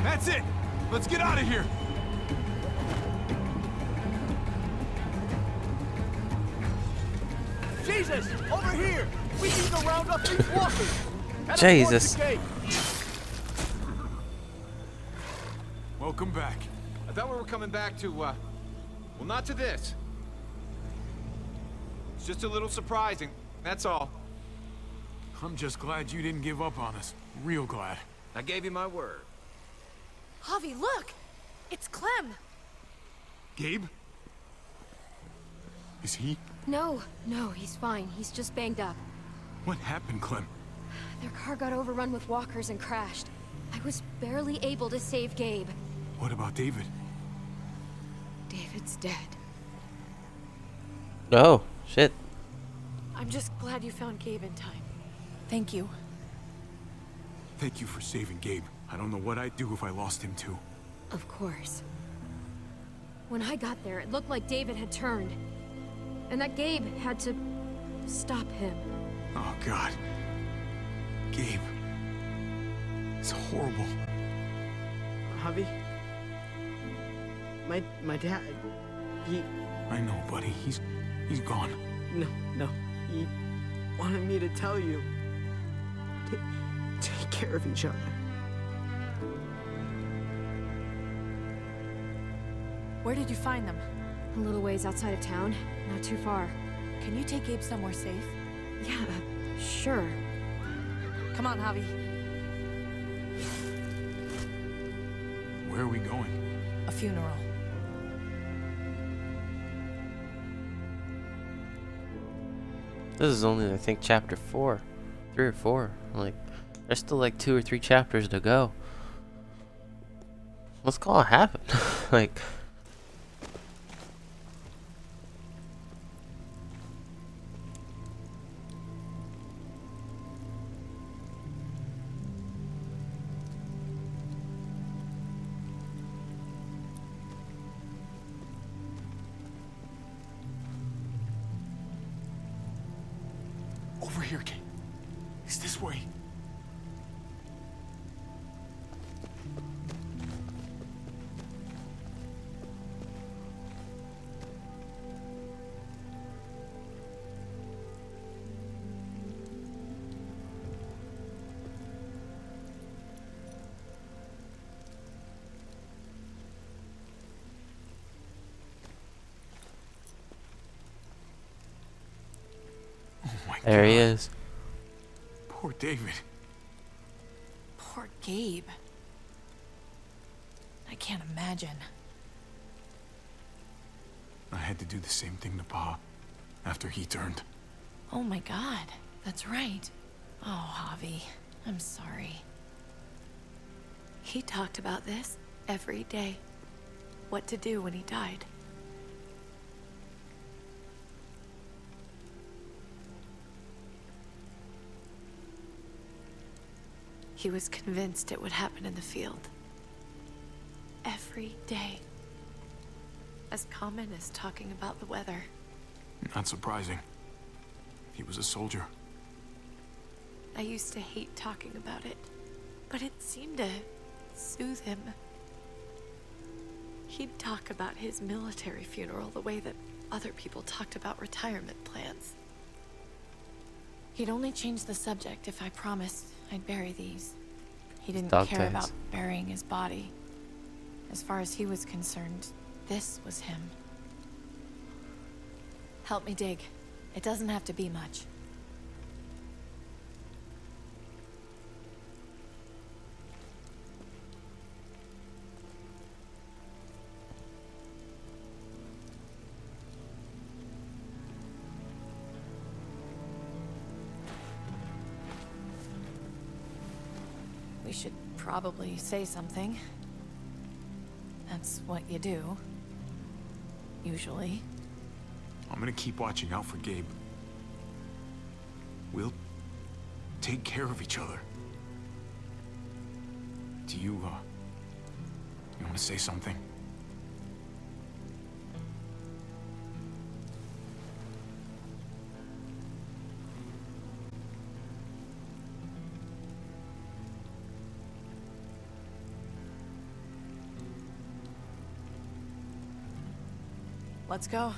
That's it! Let's get out of here! Jesus! Over here! We need to round up these walkers! Head Jesus. towards the gate. Welcome back. I thought we were coming back to, well, not to this. It's just a little surprising, that's all. I'm just glad you didn't give up on us. Real glad. I gave you my word. Javi, look! It's Clem! Gabe? Is he? No, he's fine. He's just banged up. What happened, Clem? Their car got overrun with walkers and crashed. I was barely able to save Gabe. What about David? David's dead. Oh, shit. I'm just glad you found Gabe in time. Thank you. Thank you for saving Gabe. I don't know what I'd do if I lost him too. Of course. When I got there, it looked like David had turned. And that Gabe had to stop him. Oh, God. Gabe. It's horrible. Javi? My dad, he... I know, buddy. He's gone. No. He wanted me to tell you. Take care of each other. Where did you find them? A little ways outside of town. Not too far. Can you take Gabe somewhere safe? Yeah, sure. Come on, Javi. Where are we going? A funeral. This is only, I think, chapter 4. 3 or 4. Like, there's still like 2 or 3 chapters to go. What's gonna happen? Like... Over here, Gabe. It's this way. Oh my God. There he is. Poor David. Poor Gabe. I can't imagine. I had to do the same thing to Pa after he turned. Oh my God, that's right. Oh, Javi, I'm sorry. He talked about this every day. What to do when he died. He was convinced it would happen in the field. Every day. As common as talking about the weather. Not surprising. He was a soldier. I used to hate talking about it, but it seemed to soothe him. He'd talk about his military funeral the way that other people talked about retirement plans. He'd only change the subject if I promised I'd bury these. He didn't Dog care tags. about burying his body. As far as he was concerned, this was him. Help me dig. It doesn't have to be much. We should probably say something. That's what you do. Usually. I'm gonna keep watching out for Gabe. We'll take care of each other. Do you want to say something? Let's go.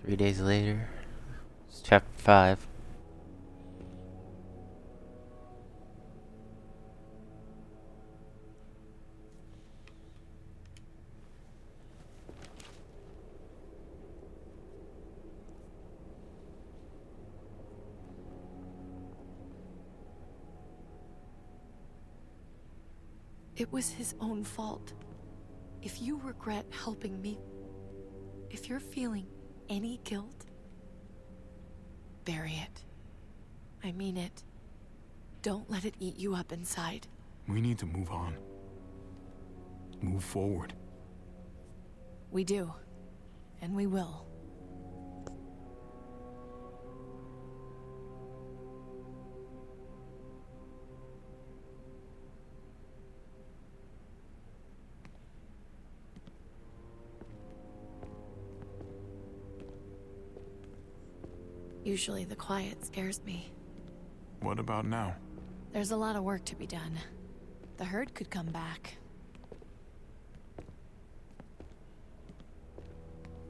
Three days later, it's chapter 5. It was his own fault. If you regret helping me, if you're feeling any guilt, bury it. I mean it. Don't let it eat you up inside. We need to move on. Move forward. We do. And we will. Usually the quiet scares me. What about now? There's a lot of work to be done. The herd could come back.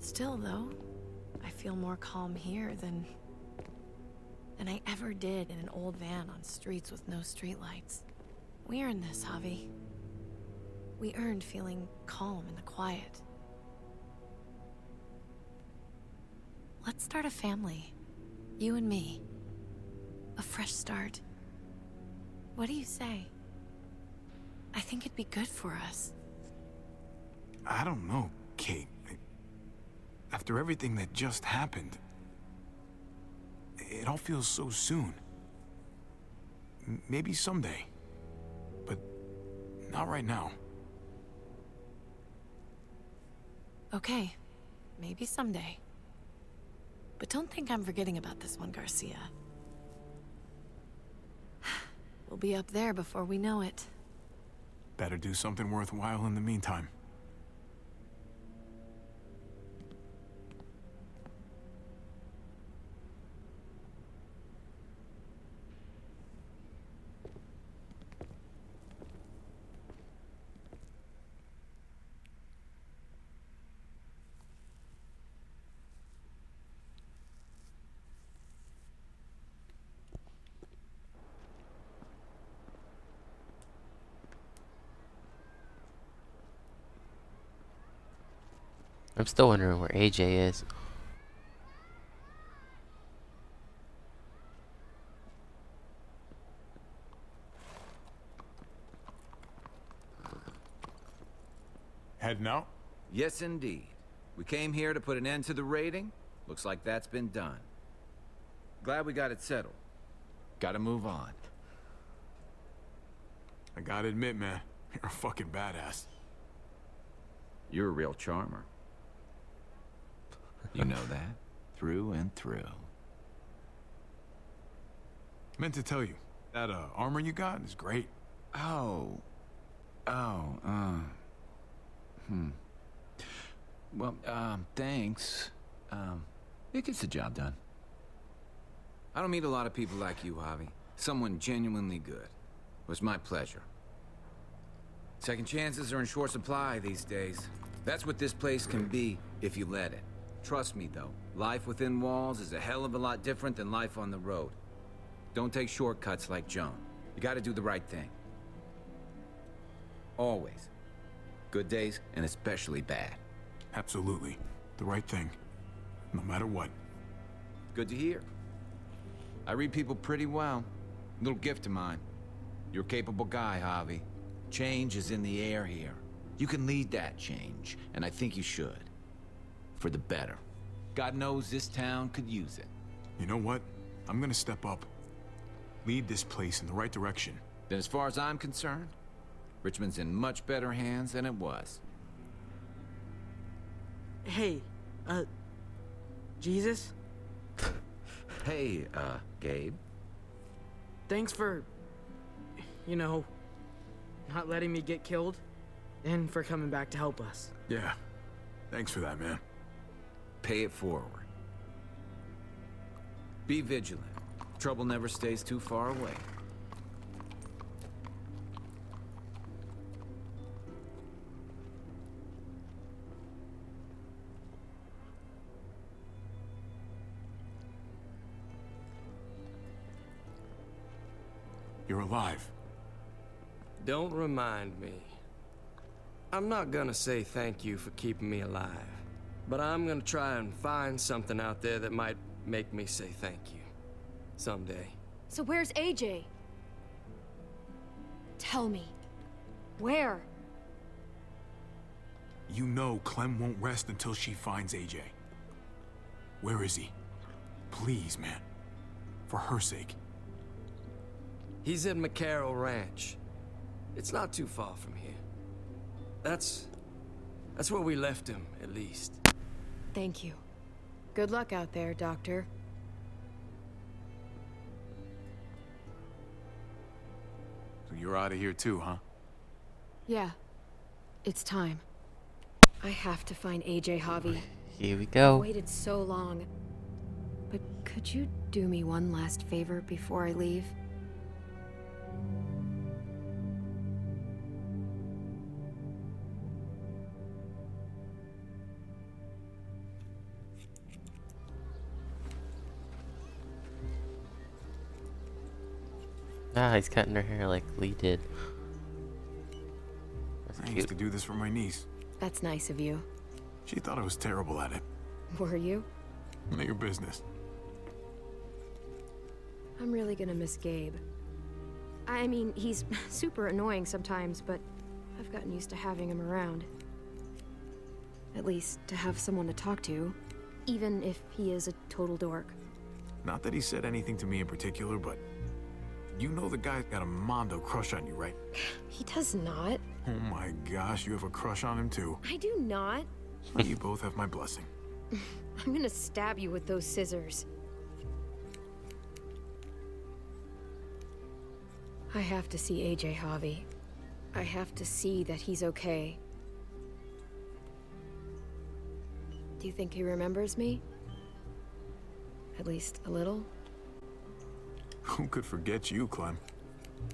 Still, though, I feel more calm here than I ever did in an old van on streets with no streetlights. We earned this, Javi. We earned feeling calm in the quiet. Let's start a family. You and me. A fresh start. What do you say? I think it'd be good for us. I don't know, Kate. After everything that just happened, it all feels so soon. Maybe someday, but not right now. Okay, maybe someday. But don't think I'm forgetting about this one, Garcia. We'll be up there before we know it. Better do something worthwhile in the meantime. I'm still wondering where AJ is. Heading out? Yes, indeed. We came here to put an end to the raiding. Looks like that's been done. Glad we got it settled. Gotta move on. I gotta admit, man, you're a fucking badass. You're a real charmer. You know that? Through and through. Meant to tell you, that armor you got is great. Well, thanks. It gets the job done. I don't meet a lot of people like you, Javi. Someone genuinely good. It was my pleasure. Second chances are in short supply these days. That's what this place can be, if you let it. Trust me, though. Life within walls is a hell of a lot different than life on the road. Don't take shortcuts like Joan. You gotta do the right thing. Always. Good days, and especially bad. Absolutely. The right thing. No matter what. Good to hear. I read people pretty well. Little gift of mine. You're a capable guy, Javi. Change is in the air here. You can lead that change, and I think you should. For the better. God knows this town could use it. You know what? I'm gonna step up. Lead this place in the right direction. Then as far as I'm concerned, Richmond's in much better hands than it was. Hey, Jesus? Hey, Gabe. Thanks for, you know, not letting me get killed, and for coming back to help us. Yeah. Thanks for that, man. Pay it forward. Be vigilant. Trouble never stays too far away. You're alive. Don't remind me. I'm not gonna say thank you for keeping me alive, but I'm gonna try and find something out there that might make me say thank you. Someday. So where's AJ? Tell me. Where? You know Clem won't rest until she finds AJ. Where is he? Please, man. For her sake. He's at McCarroll Ranch. It's not too far from here. That's where we left him, at least. Thank you. Good luck out there, Doctor. So you're out of here too, huh? Yeah. It's time. I have to find AJ, Javi. Here we go. I've waited so long. But could you do me one last favor before I leave? Ah, he's cutting her hair like Lee did. That's I cute. used to do this for my niece. That's nice of you. She thought I was terrible at it. Were you? None of your business. I'm really gonna miss Gabe. I mean, he's super annoying sometimes, but I've gotten used to having him around. At least, to have someone to talk to, even if he is a total dork. Not that he said anything to me in particular, but you know the guy's got a Mondo crush on you, right? He does not. Oh my gosh, you have a crush on him too. I do not. Well, you both have my blessing. I'm gonna stab you with those scissors. I have to see AJ, Javi. I have to see that he's okay. Do you think he remembers me? At least a little? Who could forget you, Clem?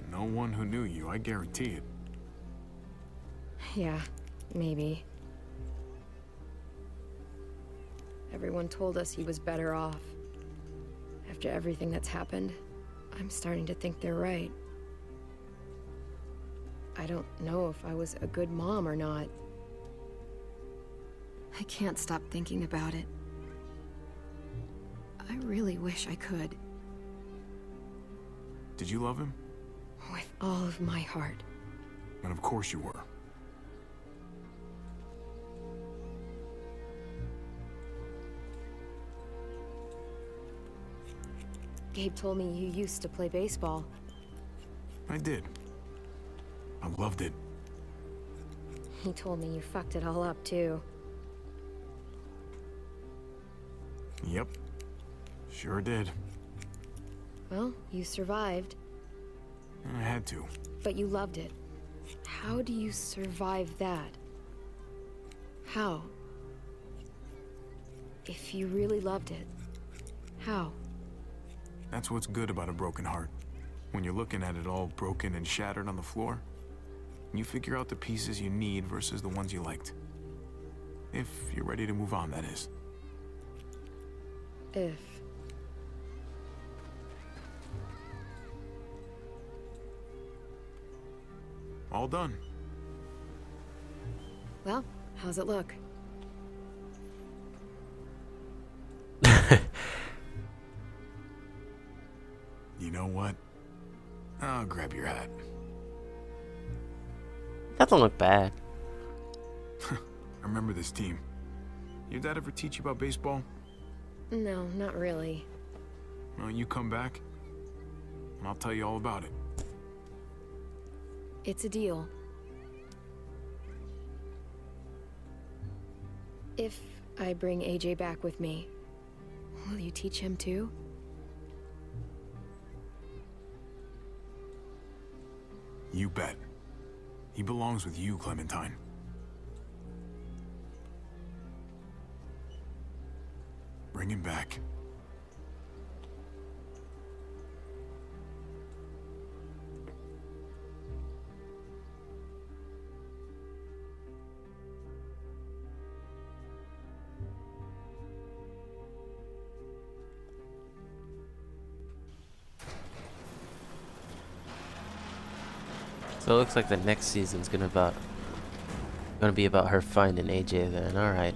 No one who knew you, I guarantee it. Yeah, maybe. Everyone told us he was better off. After everything that's happened, I'm starting to think they're right. I don't know if I was a good mom or not. I can't stop thinking about it. I really wish I could. Did you love him? With all of my heart. And of course you were. Gabe told me you used to play baseball. I did. I loved it. He told me you fucked it all up, too. Yep. Sure did. Well, you survived. I had to. But you loved it. How do you survive that? How? If you really loved it, how? That's what's good about a broken heart. When you're looking at it all broken and shattered on the floor, you figure out the pieces you need versus the ones you liked. If you're ready to move on, that is. If. All done. Well, how's it look? You know what? I'll grab your hat. That don't look bad. I remember this team. Your dad ever teach you about baseball? No, not really. Well, you come back, and I'll tell you all about it. It's a deal. If I bring AJ back with me, will you teach him too? You bet. He belongs with you, Clementine. Bring him back. So it looks like the next season's gonna be about her finding AJ then. Alright.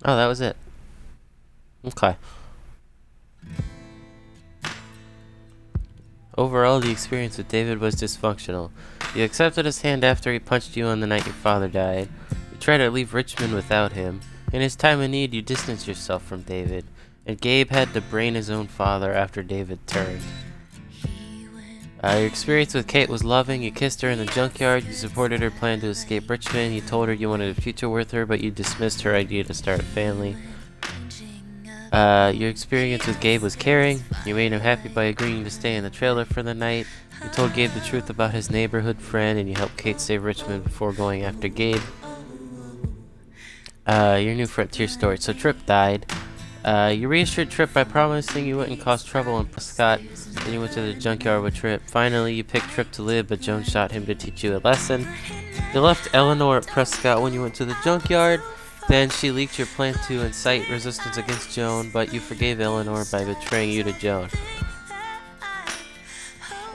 Oh, that was it. Okay. Overall, the experience with David was dysfunctional. You accepted his hand after he punched you on the night your father died. You tried to leave Richmond without him. In his time of need, you distanced yourself from David. And Gabe had to brain his own father after David turned. Your experience with Kate was loving. You kissed her in the junkyard. You supported her plan to escape Richmond. You told her you wanted a future with her, but you dismissed her idea to start a family. Your experience with Gabe was caring. You made him happy by agreeing to stay in the trailer for the night. You told Gabe the truth about his neighborhood friend, and you helped Kate save Richmond before going after Gabe. Your new frontier story. So Tripp died. You reassured Tripp by promising you wouldn't cause trouble in Prescott. Then you went to the junkyard with Tripp. Finally, you picked Tripp to live, but Joan shot him to teach you a lesson. You left Eleanor at Prescott when you went to the junkyard. Then she leaked your plan to incite resistance against Joan, but you forgave Eleanor by betraying you to Joan.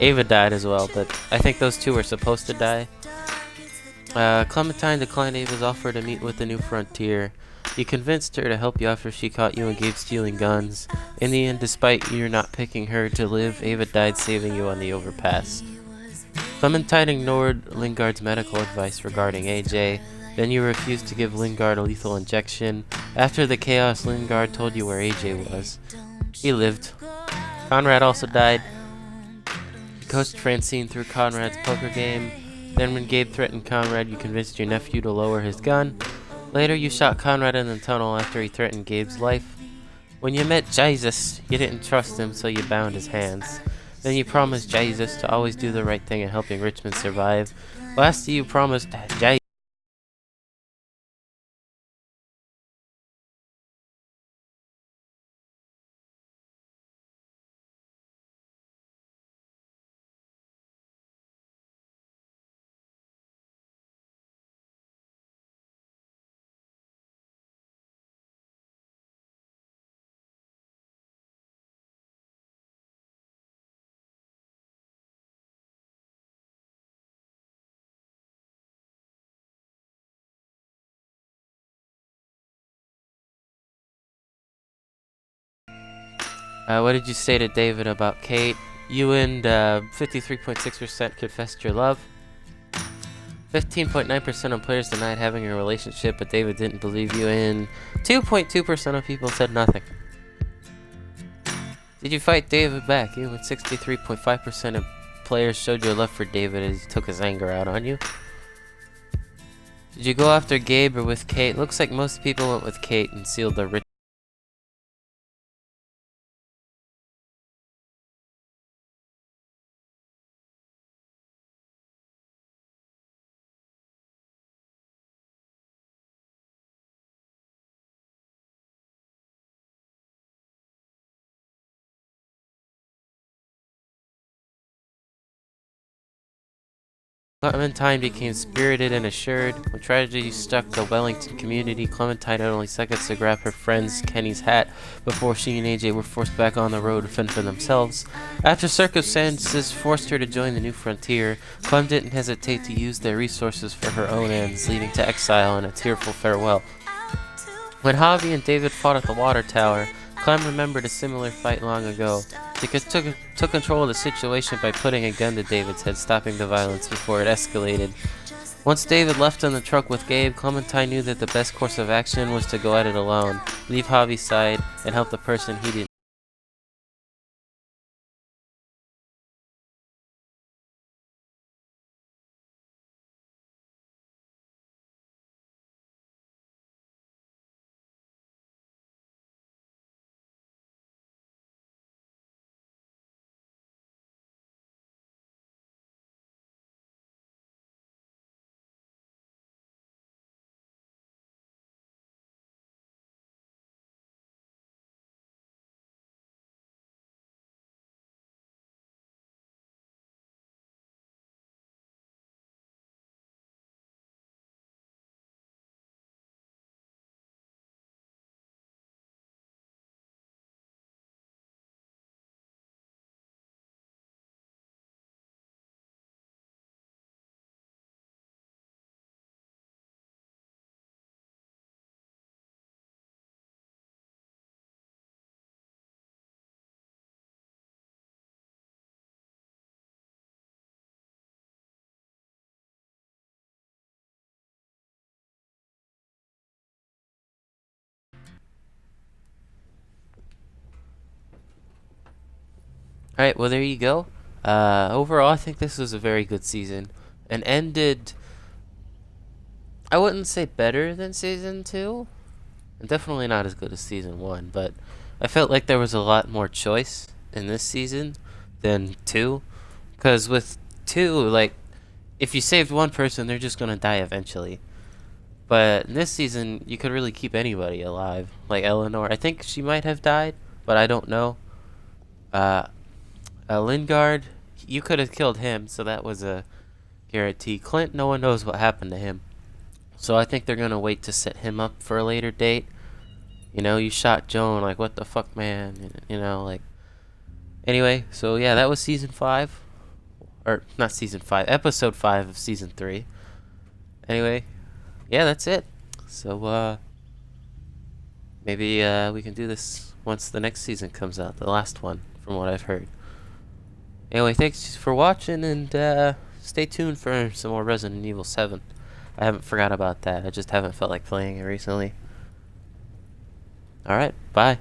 Ava died as well, but I think those two were supposed to die. Clementine declined Ava's offer to meet with the New Frontier. You convinced her to help you after she caught you and Gabe stealing guns. In the end, despite you not picking her to live, Ava died saving you on the overpass. Clementine ignored Lingard's medical advice regarding AJ. Then you refused to give Lingard a lethal injection. After the chaos, Lingard told you where AJ was. He lived. Conrad also died. You coached Francine through Conrad's poker game. Then when Gabe threatened Conrad, you convinced your nephew to lower his gun. Later, you shot Conrad in the tunnel after he threatened Gabe's life. When you met Jesus, you didn't trust him, so you bound his hands. Then you promised Jesus to always do the right thing in helping Richmond survive. Lastly, you promised Jesus What did you say to David about Kate? You and 53.6% confessed your love. 15.9% of players denied having a relationship, but David didn't believe you, and 2.2% of people said nothing. Did you fight David back? You and 63.5% of players showed your love for David as he took his anger out on you. Did you go after Gabe or with Kate? Looks like most people went with Kate and sealed the rich. Clementine became spirited and assured. When tragedy struck the Wellington community, Clementine had only seconds to grab her friend's Kenny's hat before she and AJ were forced back on the road to fend for themselves. After circumstances forced her to join the new frontier, Clem didn't hesitate to use their resources for her own ends, leading to exile and a tearful farewell. When Javi and David fought at the water tower, Clem remembered a similar fight long ago. She took control of the situation by putting a gun to David's head, stopping the violence before it escalated. Once David left in the truck with Gabe, Clementine knew that the best course of action was to go at it alone, leave Javi's side, and help the person he didn't. Alright, well there you go. Overall, I think this was a very good season. And ended, I wouldn't say better than Season 2. And definitely not as good as Season 1, but I felt like there was a lot more choice in this season than 2. Because with 2, like, if you saved one person, they're just gonna die eventually. But in this season, you could really keep anybody alive. Like Eleanor, I think she might have died, but I don't know. Lingard, you could have killed him, so that was a guarantee. Clint, no one knows what happened to him. So I think they're gonna wait to set him up for a later date. You know, you shot Joan, like, what the fuck, man? You know, like... Anyway, so yeah, that was Season 5. Or, not Season 5, Episode 5 of Season 3. Anyway, yeah, that's it. So, maybe, we can do this once the next season comes out. The last one, from what I've heard. Anyway, thanks for watching, and, stay tuned for some more Resident Evil 7. I haven't forgot about that. I just haven't felt like playing it recently. Alright, bye.